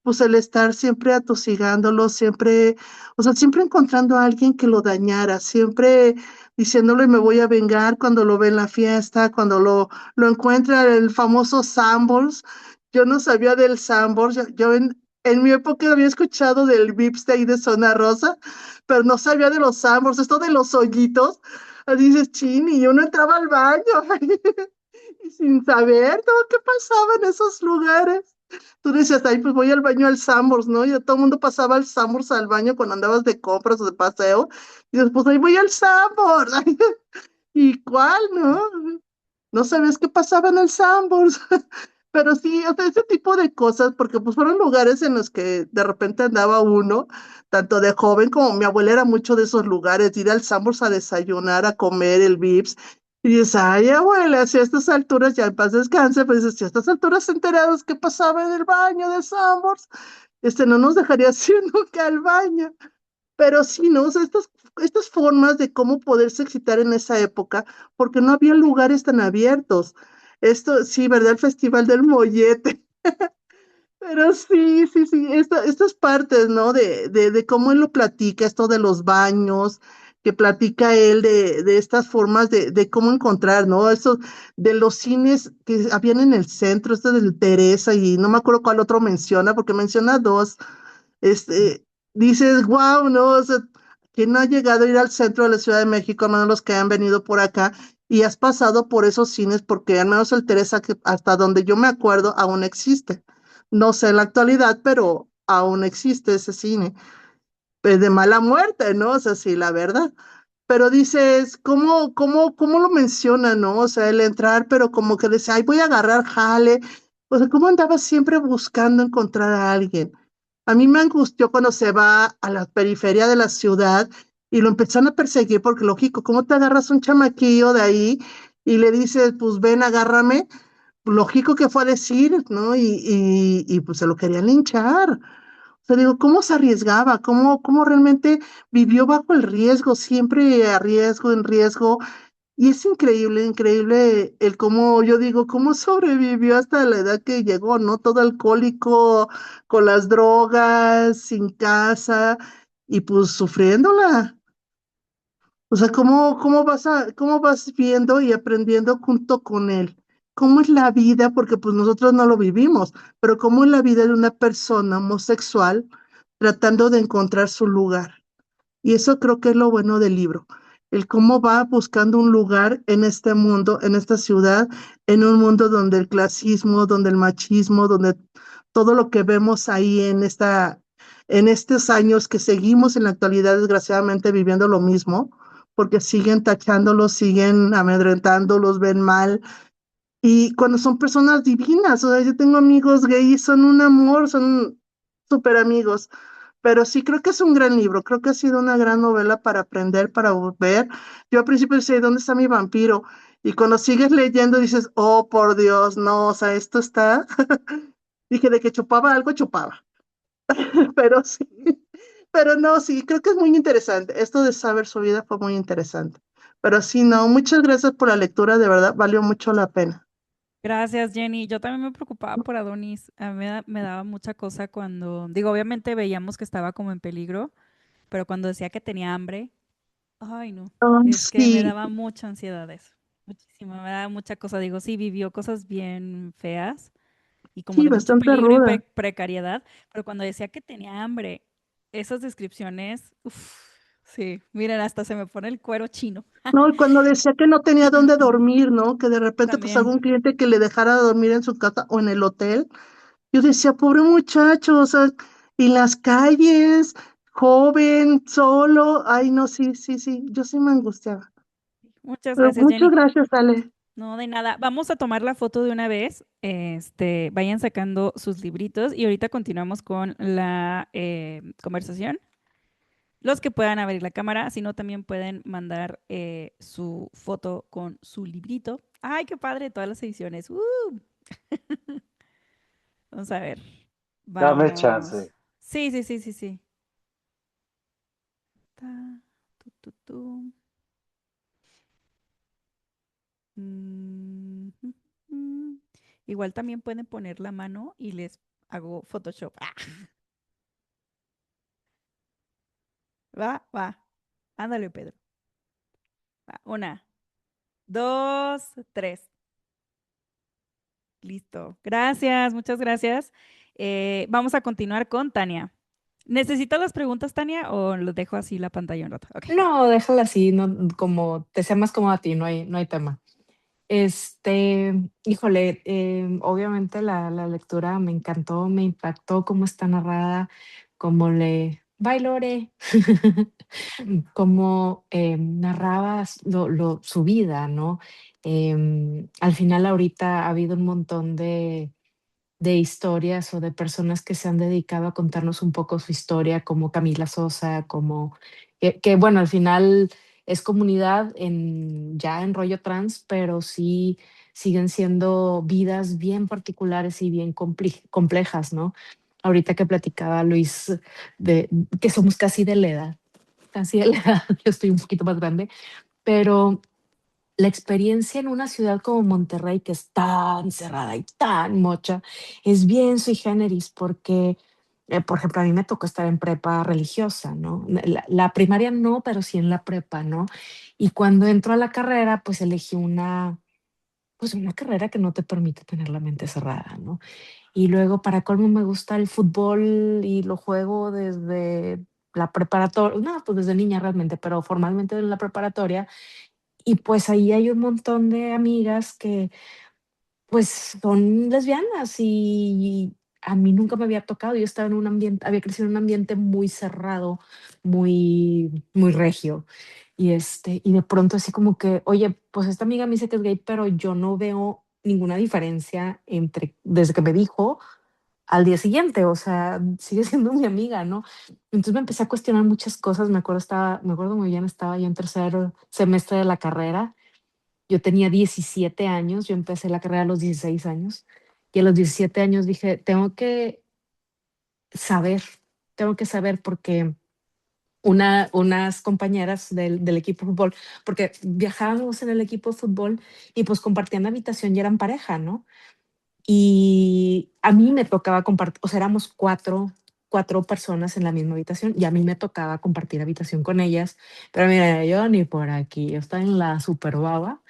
[SPEAKER 6] pues el estar siempre atosigándolo, siempre, o sea, siempre encontrando a alguien que lo dañara, siempre diciéndole me voy a vengar cuando lo ve en la fiesta, cuando lo encuentra el famoso Sanborns. Yo no sabía del Sanborns, yo en mi época había escuchado del Vips de ahí de Zona Rosa, pero no sabía de los Sanborns, esto de los hoyitos. Dices, chin, y uno entraba al baño y sin saber todo qué pasaba en esos lugares. Tú decías, ay, pues voy al baño al Sanborns, ¿no? Y todo el mundo pasaba al Sanborns al baño cuando andabas de compras o de paseo. Y dices, pues ahí voy al Sanborns. ¿Y cuál, no? No sabías qué pasaba en el Sanborns. Pero sí, o sea, ese tipo de cosas, porque pues fueron lugares en los que de repente andaba uno, tanto de joven como mi abuela era mucho de esos lugares, ir al Sanborns a desayunar, a comer el Vips. Y dices, ay, abuela, si a estas alturas, ya en paz descanse, pues dices, si a estas alturas enterados qué pasaba en el baño de Sanborns, no nos dejaría ir nunca al baño. Pero sí, ¿no? O sea, estas formas de cómo poderse excitar en esa época, porque no había lugares tan abiertos. Esto, sí, ¿verdad? El Festival del Mollete. Pero sí, sí, sí, estas partes, ¿no? De cómo él lo platica, esto de los baños, que platica él de estas formas de cómo encontrar, ¿no? Eso de los cines que habían en el centro, esto del Teresa, y no me acuerdo cuál otro menciona, porque menciona dos. Dices, wow, ¿no? O sea, ¿quién no ha llegado a ir al centro de la Ciudad de México, a menos los que han venido por acá, y has pasado por esos cines? Porque al menos el Teresa, que hasta donde yo me acuerdo, aún existe. No sé en la actualidad, pero aún existe ese cine. Pues de mala muerte, ¿no? O sea, sí, la verdad. Pero dices, ¿cómo lo menciona, no? O sea, el entrar, pero como que decía, ay, voy a agarrar jale. O sea, ¿cómo andaba siempre buscando encontrar a alguien? A mí me angustió cuando se va a la periferia de la ciudad y lo empezaron a perseguir, porque lógico, ¿cómo te agarras un chamaquillo de ahí y le dices, pues ven, agárrame? Lógico que fue a decir, ¿no? Y pues se lo querían linchar. O sea, digo, ¿cómo se arriesgaba? ¿Cómo realmente vivió bajo el riesgo? Siempre a riesgo, en riesgo. Y es increíble, increíble el cómo, yo digo, cómo sobrevivió hasta la edad que llegó, ¿no? Todo alcohólico, con las drogas, sin casa, y pues sufriéndola. O sea, cómo vas viendo y aprendiendo junto con él? ¿Cómo es la vida? Porque pues nosotros no lo vivimos, pero cómo es la vida de una persona homosexual tratando de encontrar su lugar. Y eso creo que es lo bueno del libro, el cómo va buscando un lugar en este mundo, en esta ciudad, en un mundo donde el clasismo, donde el machismo, donde todo lo que vemos ahí en estos años que seguimos en la actualidad, desgraciadamente, viviendo lo mismo, porque siguen tachándolos, siguen amedrentándolos, ven mal, y cuando son personas divinas, o sea, yo tengo amigos gays, son un amor, son súper amigos, pero sí creo que es un gran libro, creo que ha sido una gran novela para aprender, para ver. Yo al principio decía, ¿dónde está mi vampiro? Y cuando sigues leyendo dices, oh, por Dios, no, o sea, esto está, dije, de que chupaba algo, chupaba, pero sí, pero no, sí, creo que es muy interesante, esto de saber su vida fue muy interesante, pero sí, no, muchas gracias por la lectura, de verdad, valió mucho la pena.
[SPEAKER 1] Gracias, Jenny. Yo también me preocupaba por Adonis. A mí me daba mucha cosa cuando, digo, obviamente veíamos que estaba como en peligro, pero cuando decía que tenía hambre, ay, no,
[SPEAKER 6] Ay,
[SPEAKER 1] es que me
[SPEAKER 6] sí,
[SPEAKER 1] daba mucha ansiedad eso. Muchísimo, me daba mucha cosa. Digo, sí, vivió cosas bien feas y como
[SPEAKER 6] sí,
[SPEAKER 1] de mucho
[SPEAKER 6] bastante
[SPEAKER 1] peligro y
[SPEAKER 6] ruda.
[SPEAKER 1] precariedad, pero cuando decía que tenía hambre, esas descripciones, uf, sí, miren, hasta se me pone el cuero chino.
[SPEAKER 6] No, y cuando decía que no tenía dónde dormir, ¿no? Que de repente pues
[SPEAKER 1] También.
[SPEAKER 6] algún cliente que le dejara dormir en su casa o en el hotel. Yo decía, pobre muchacho, o sea, y las calles, joven, solo. Ay, no, sí, sí, sí, yo sí me angustiaba.
[SPEAKER 1] Muchas
[SPEAKER 6] Pero
[SPEAKER 1] gracias,
[SPEAKER 6] muchas
[SPEAKER 1] Jenny.
[SPEAKER 6] gracias, Ale.
[SPEAKER 1] No, de nada. Vamos a tomar la foto de una vez. Vayan sacando sus libritos y ahorita continuamos con la conversación. Los que puedan abrir la cámara, si no, también pueden mandar su foto con su librito. ¡Ay, qué padre! Todas las ediciones. Vamos a ver.
[SPEAKER 5] Dame chance.
[SPEAKER 1] Vamos. Sí, sí, sí, sí, sí. Ta, tu, tu. Mm, mm, mm. Igual también pueden poner la mano y les hago Photoshop. Ah, va, va. Ándale, Pedro. Va, una, dos, tres. Listo. Gracias, muchas gracias. Vamos a continuar con Tania. ¿Necesitas las preguntas, Tania, o lo dejo así la pantalla un rato? Ok.
[SPEAKER 7] No, déjala así, no, como te sea más cómodo a ti, no hay tema. Híjole, obviamente la lectura me encantó, me impactó cómo está narrada, cómo le... Bye, Lore. Cómo narraba su vida, ¿no? Al final ahorita ha habido un montón de historias o de personas que se han dedicado a contarnos un poco su historia, como Camila Sosa, como que bueno, al final es comunidad ya en rollo trans, pero sí siguen siendo vidas bien particulares y bien complejas, ¿no? Ahorita que platicaba Luis de que somos casi de la edad, yo estoy un poquito más grande, pero la experiencia en una ciudad como Monterrey, que es tan cerrada y tan mocha, es bien sui generis porque, por ejemplo, a mí me tocó estar en prepa religiosa, ¿no? La primaria no, pero sí en la prepa, ¿no? Y cuando entro a la carrera, pues elegí pues una carrera que no te permite tener la mente cerrada, ¿no? Y luego, para colmo, me gusta el fútbol y lo juego desde la preparatoria, no, pues desde niña realmente, pero formalmente en la preparatoria, y pues ahí hay un montón de amigas que pues son lesbianas y a mí nunca me había tocado. Yo estaba en un ambiente, había crecido en un ambiente muy cerrado, muy regio. Y de pronto así como que, oye, pues esta amiga me dice que es gay, pero yo no veo ninguna diferencia desde que me dijo al día siguiente, o sea, sigue siendo mi amiga, ¿no? Entonces me empecé a cuestionar muchas cosas. Me acuerdo muy bien, estaba yo en tercer semestre de la carrera. Yo tenía 17 años, yo empecé la carrera a los 16 años y a los 17 años dije, saber, tengo que saber porque unas compañeras del equipo de fútbol, porque viajábamos en el equipo de fútbol y pues compartían habitación y eran pareja, ¿no? Y a mí me tocaba compartir, o sea, éramos cuatro personas en la misma habitación y a mí me tocaba compartir habitación con ellas, pero mira, yo ni por aquí, yo estaba en la super baba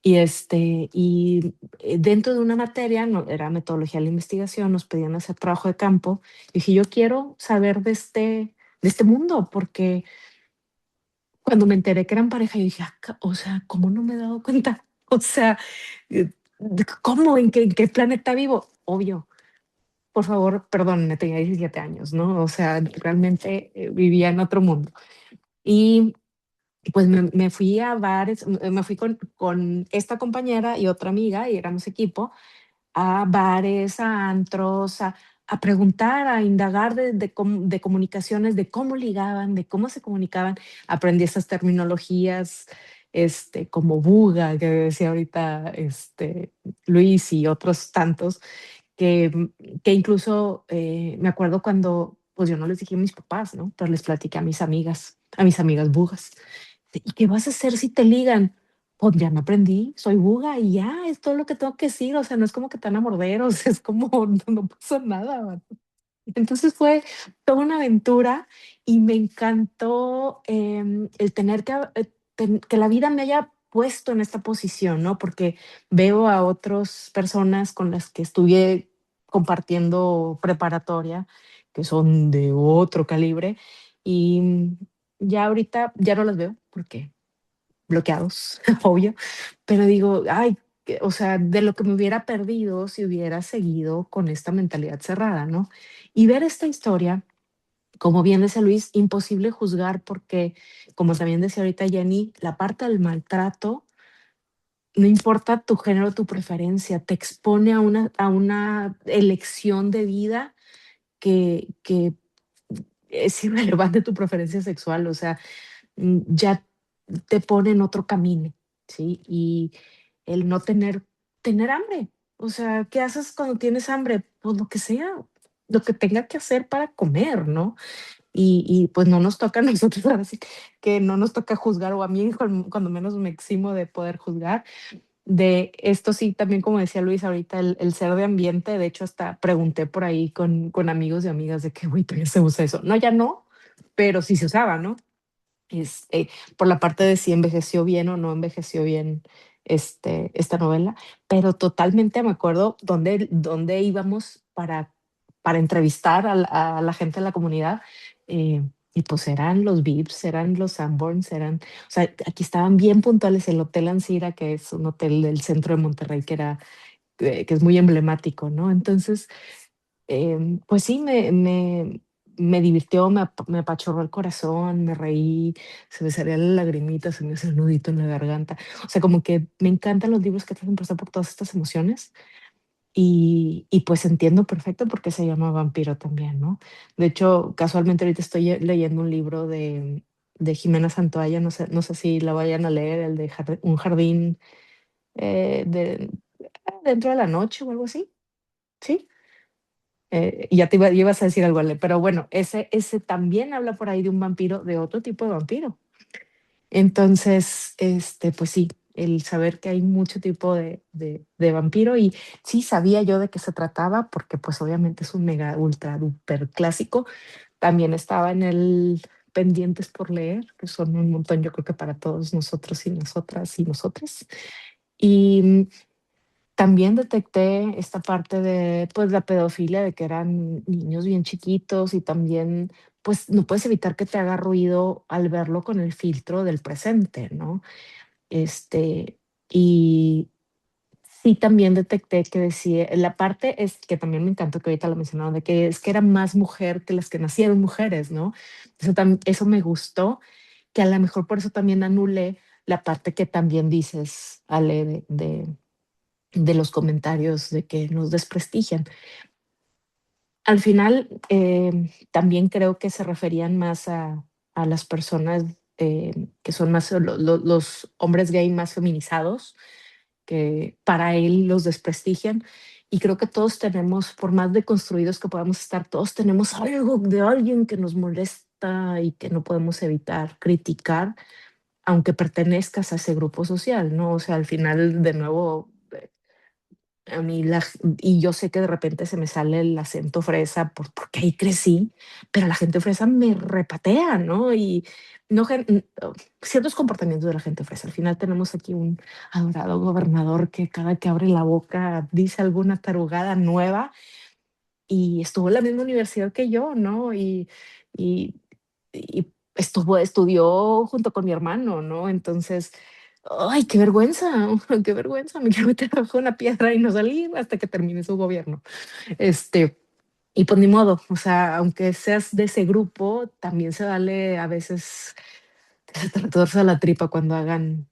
[SPEAKER 7] y dentro de una materia, no, era metodología de la investigación, nos pedían hacer trabajo de campo. Y dije, yo quiero saber de este mundo, porque cuando me enteré que eran pareja, yo dije, o sea, ¿cómo no me he dado cuenta? O sea, ¿cómo? ¿En qué planeta vivo? Obvio. Por favor, perdón, tenía 17 años, ¿no? O sea, realmente vivía en otro mundo. Y pues me fui a bares, me fui con esta compañera y otra amiga, y éramos equipo, a bares, a antros, a preguntar, a indagar de comunicaciones, de cómo ligaban, de cómo se comunicaban. Aprendí esas terminologías, como buga, que decía ahorita Luis y otros tantos, que incluso me acuerdo cuando, pues yo no les dije a mis papás, ¿no? Pero les platiqué a mis amigas bugas. ¿Y qué vas a hacer si te ligan? Pues ya me aprendí, soy buga y ya, es todo lo que tengo que decir. O sea, no es como que te van a morder, o sea, es como no pasa nada, vato. Entonces fue toda una aventura y me encantó el tener que la vida me haya puesto en esta posición, ¿no? Porque veo a otras personas con las que estuve compartiendo preparatoria, que son de otro calibre, y ya ahorita ya no las veo porque bloqueados, obvio, pero digo, ay, o sea, de lo que me hubiera perdido si hubiera seguido con esta mentalidad cerrada, ¿no? Y ver esta historia, como bien decía Luis, imposible juzgar porque, como también decía ahorita Jenny, la parte del maltrato, no importa tu género, tu preferencia, te expone a una elección de vida que es irrelevante tu preferencia sexual, o sea, ya te pone en otro camino, ¿sí? Y el no tener hambre, o sea, ¿qué haces cuando tienes hambre? Pues lo que sea, lo que tenga que hacer para comer, ¿no? Y pues no nos toca a nosotros, ahora sí que no nos toca juzgar, o a mí cuando menos me eximo de poder juzgar. De esto sí, también como decía Luis ahorita, el ser de ambiente, de hecho hasta pregunté por ahí con amigos y amigas de que, güey, todavía se usa eso. No, ya no, pero sí se usaba, ¿no? Por la parte de si envejeció bien o no envejeció bien esta novela, pero totalmente me acuerdo dónde íbamos para entrevistar a la gente de la comunidad. Y pues eran los Vips, eran los Sanborns, o sea, aquí estaban bien puntuales el Hotel Ancira, que es un hotel del centro de Monterrey que es muy emblemático, ¿no? Entonces, pues sí, me divirtió, me apachurró el corazón, me reí, se me salían las lagrimitas, se me hace un nudito en la garganta. O sea, como que me encantan los libros que te hacen pasar por todas estas emociones y pues entiendo perfecto por qué se llama vampiro también, ¿no? De hecho, casualmente ahorita estoy leyendo un libro de Jimena Santoalla, no sé si la vayan a leer, el de Un jardín dentro de la noche o algo así, ¿sí? Y ya ibas a decir algo, Ale, pero bueno, ese también habla por ahí de un vampiro, de otro tipo de vampiro. Entonces, pues sí, el saber que hay mucho tipo de vampiro y sí sabía yo de qué se trataba, porque pues obviamente es un mega ultra duper clásico. También estaba en el pendientes por leer, que son un montón, yo creo que para todos nosotros y nosotras y nosotros. Y también detecté esta parte de, pues, la pedofilia, de que eran niños bien chiquitos y también, pues, no puedes evitar que te haga ruido al verlo con el filtro del presente, ¿no? Y sí también detecté que decía, la parte es que también me encantó que ahorita lo mencionaron, de que es que era más mujer que las que nacieron mujeres, ¿no? Eso me gustó, que a lo mejor por eso también anulé la parte que también dices, Ale, de los comentarios de que nos desprestigian. Al final, también creo que se referían más a las personas que son más los hombres gay más feminizados, que para él los desprestigian. Y creo que todos tenemos, por más deconstruidos que podamos estar, todos tenemos algo de alguien que nos molesta importa y que no podemos evitar criticar, aunque pertenezcas a ese grupo social, ¿no? O sea, al final, de nuevo, a mí y yo sé que de repente se me sale el acento fresa porque ahí crecí, pero la gente fresa me repatea, ¿no? Y no ciertos comportamientos de la gente fresa. Al final tenemos aquí un adorado gobernador que cada que abre la boca dice alguna tarugada nueva y estuvo en la misma universidad que yo, ¿no? Y, y estudió junto con mi hermano, ¿no? Entonces, ay, qué vergüenza, qué vergüenza, me quiero meter bajo una piedra y no salir hasta que termine su gobierno. Este, y pues ni modo, o sea, aunque seas de ese grupo, también se vale a veces que se te retorza la tripa cuando hagan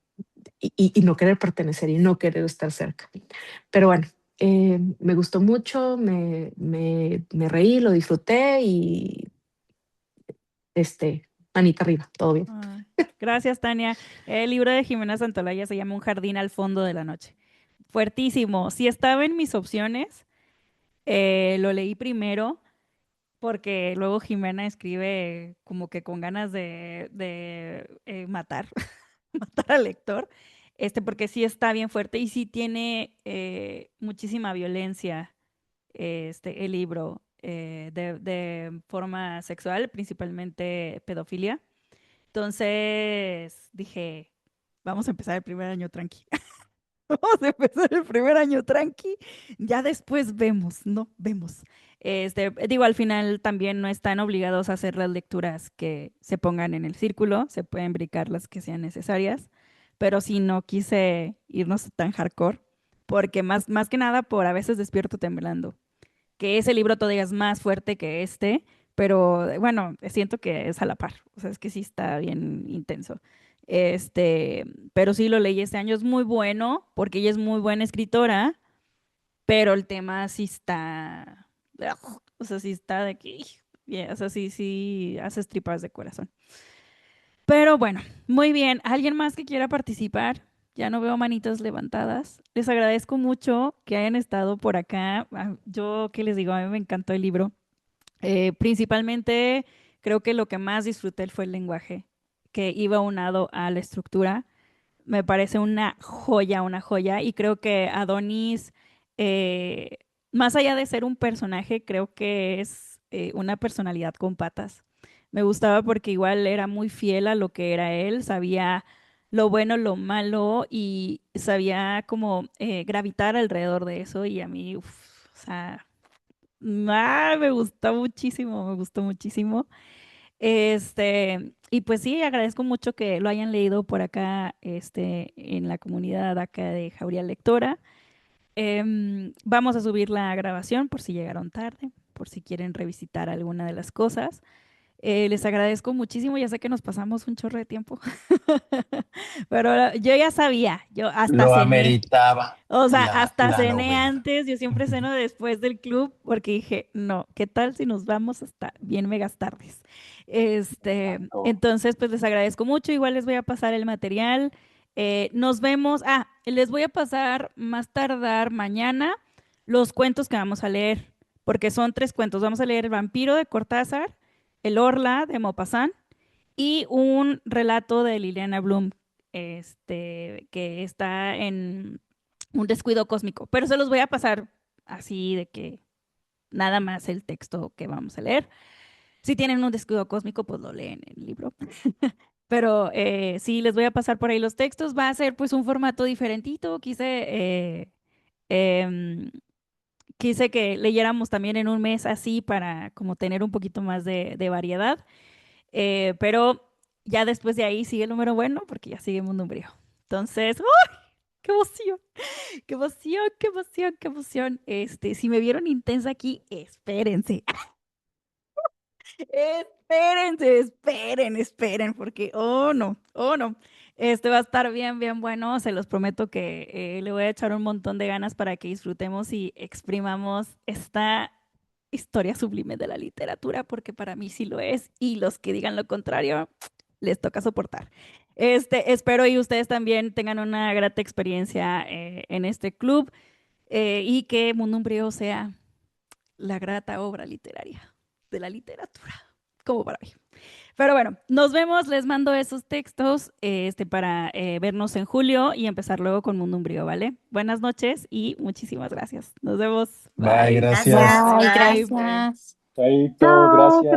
[SPEAKER 7] y no querer pertenecer y no querer estar cerca. Pero bueno, me gustó mucho, me reí, lo disfruté y manita arriba, todo bien.
[SPEAKER 1] Ay, gracias, Tania. El libro de Jimena Santolaya se llama Un jardín al fondo de la noche. Fuertísimo. Si estaba en mis opciones, lo leí primero porque luego Jimena escribe como que con ganas de matar, matar al lector, porque sí está bien fuerte y sí tiene muchísima violencia el libro de forma sexual, principalmente pedofilia. Entonces dije, vamos a empezar el primer año tranqui. Vamos a empezar el primer año tranqui. Ya después vemos, ¿no? Vemos. Digo, al final también no están obligados a hacer las lecturas que se pongan en el círculo, se pueden brincar las que sean necesarias, pero sí no quise irnos tan hardcore, porque más que nada por a veces despierto temblando, que ese libro todavía es más fuerte que pero bueno, siento que es a la par, o sea, es que sí está bien intenso. Este, pero sí lo leí este año, es muy bueno, porque ella es muy buena escritora, pero el tema sí está, o sea, sí está de que, o sea, sí haces tripas de corazón. Pero bueno, muy bien. ¿Alguien más que quiera participar? Ya no veo manitas levantadas. Les agradezco mucho que hayan estado por acá. Yo, ¿qué les digo? A mí me encantó el libro. Principalmente, creo que lo que más disfruté fue el lenguaje, que iba aunado a la estructura. Me parece una joya. Y creo que Adonis, eh, más allá de ser un personaje, creo que es una personalidad con patas. Me gustaba porque igual era muy fiel a lo que era él, sabía lo bueno, lo malo y sabía como gravitar alrededor de eso y a mí, uf, o sea, me gustó muchísimo, me gustó muchísimo. Y pues sí, agradezco mucho que lo hayan leído por acá, en la comunidad acá de Jauría Lectora. Vamos a subir la grabación por si llegaron tarde, por si quieren revisitar alguna de las cosas. Les agradezco muchísimo, ya sé que nos pasamos un chorro de tiempo, pero yo ya sabía, yo hasta
[SPEAKER 2] Lo
[SPEAKER 1] cené.
[SPEAKER 2] ameritaba
[SPEAKER 1] O sea, hasta
[SPEAKER 2] la
[SPEAKER 1] cené
[SPEAKER 2] novela.
[SPEAKER 1] antes, yo siempre ceno después del club porque dije, no, ¿qué tal si nos vamos hasta bien megas tardes?
[SPEAKER 5] Tanto.
[SPEAKER 1] Entonces, pues les agradezco mucho, igual les voy a pasar el material. Nos vemos, les voy a pasar más tardar mañana los cuentos que vamos a leer, porque son 3 cuentos. Vamos a leer El vampiro de Cortázar, El Orla de Maupassant y un relato de Liliana Bloom, que está en un descuido cósmico, pero se los voy a pasar así de que nada más el texto que vamos a leer. Si tienen un descuido cósmico, pues lo leen en el libro. Pero sí, les voy a pasar por ahí los textos. Va a ser pues un formato diferentito. Em, quise que leyéramos también en un mes así para como tener un poquito más de variedad. Pero ya después de ahí sigue el número bueno porque ya sigue Mundo Umbrío. Entonces, ¡ay! ¡Qué emoción! ¡Qué emoción! ¡Qué emoción! ¡Qué emoción! Si me vieron intensa aquí, espérense. Esperen, porque, oh no. Este va a estar bien, bien bueno. Se los prometo que le voy a echar un montón de ganas para que disfrutemos y exprimamos esta historia sublime de la literatura, porque para mí sí lo es, y los que digan lo contrario, les toca soportar. Espero y ustedes también tengan una grata experiencia en este club y que Mundo Umbrío sea la grata obra literaria de la literatura. como para mí. Pero bueno, nos vemos, les mando esos textos para vernos en julio y empezar luego con Mundo Umbrío, ¿vale? Buenas noches y muchísimas gracias. Nos vemos.
[SPEAKER 2] Bye,
[SPEAKER 1] Bye.
[SPEAKER 2] gracias.
[SPEAKER 3] Gracias.
[SPEAKER 7] Bye,
[SPEAKER 3] Bye.
[SPEAKER 7] gracias.
[SPEAKER 5] Chaito,
[SPEAKER 6] Chao,
[SPEAKER 5] gracias.
[SPEAKER 6] gracias.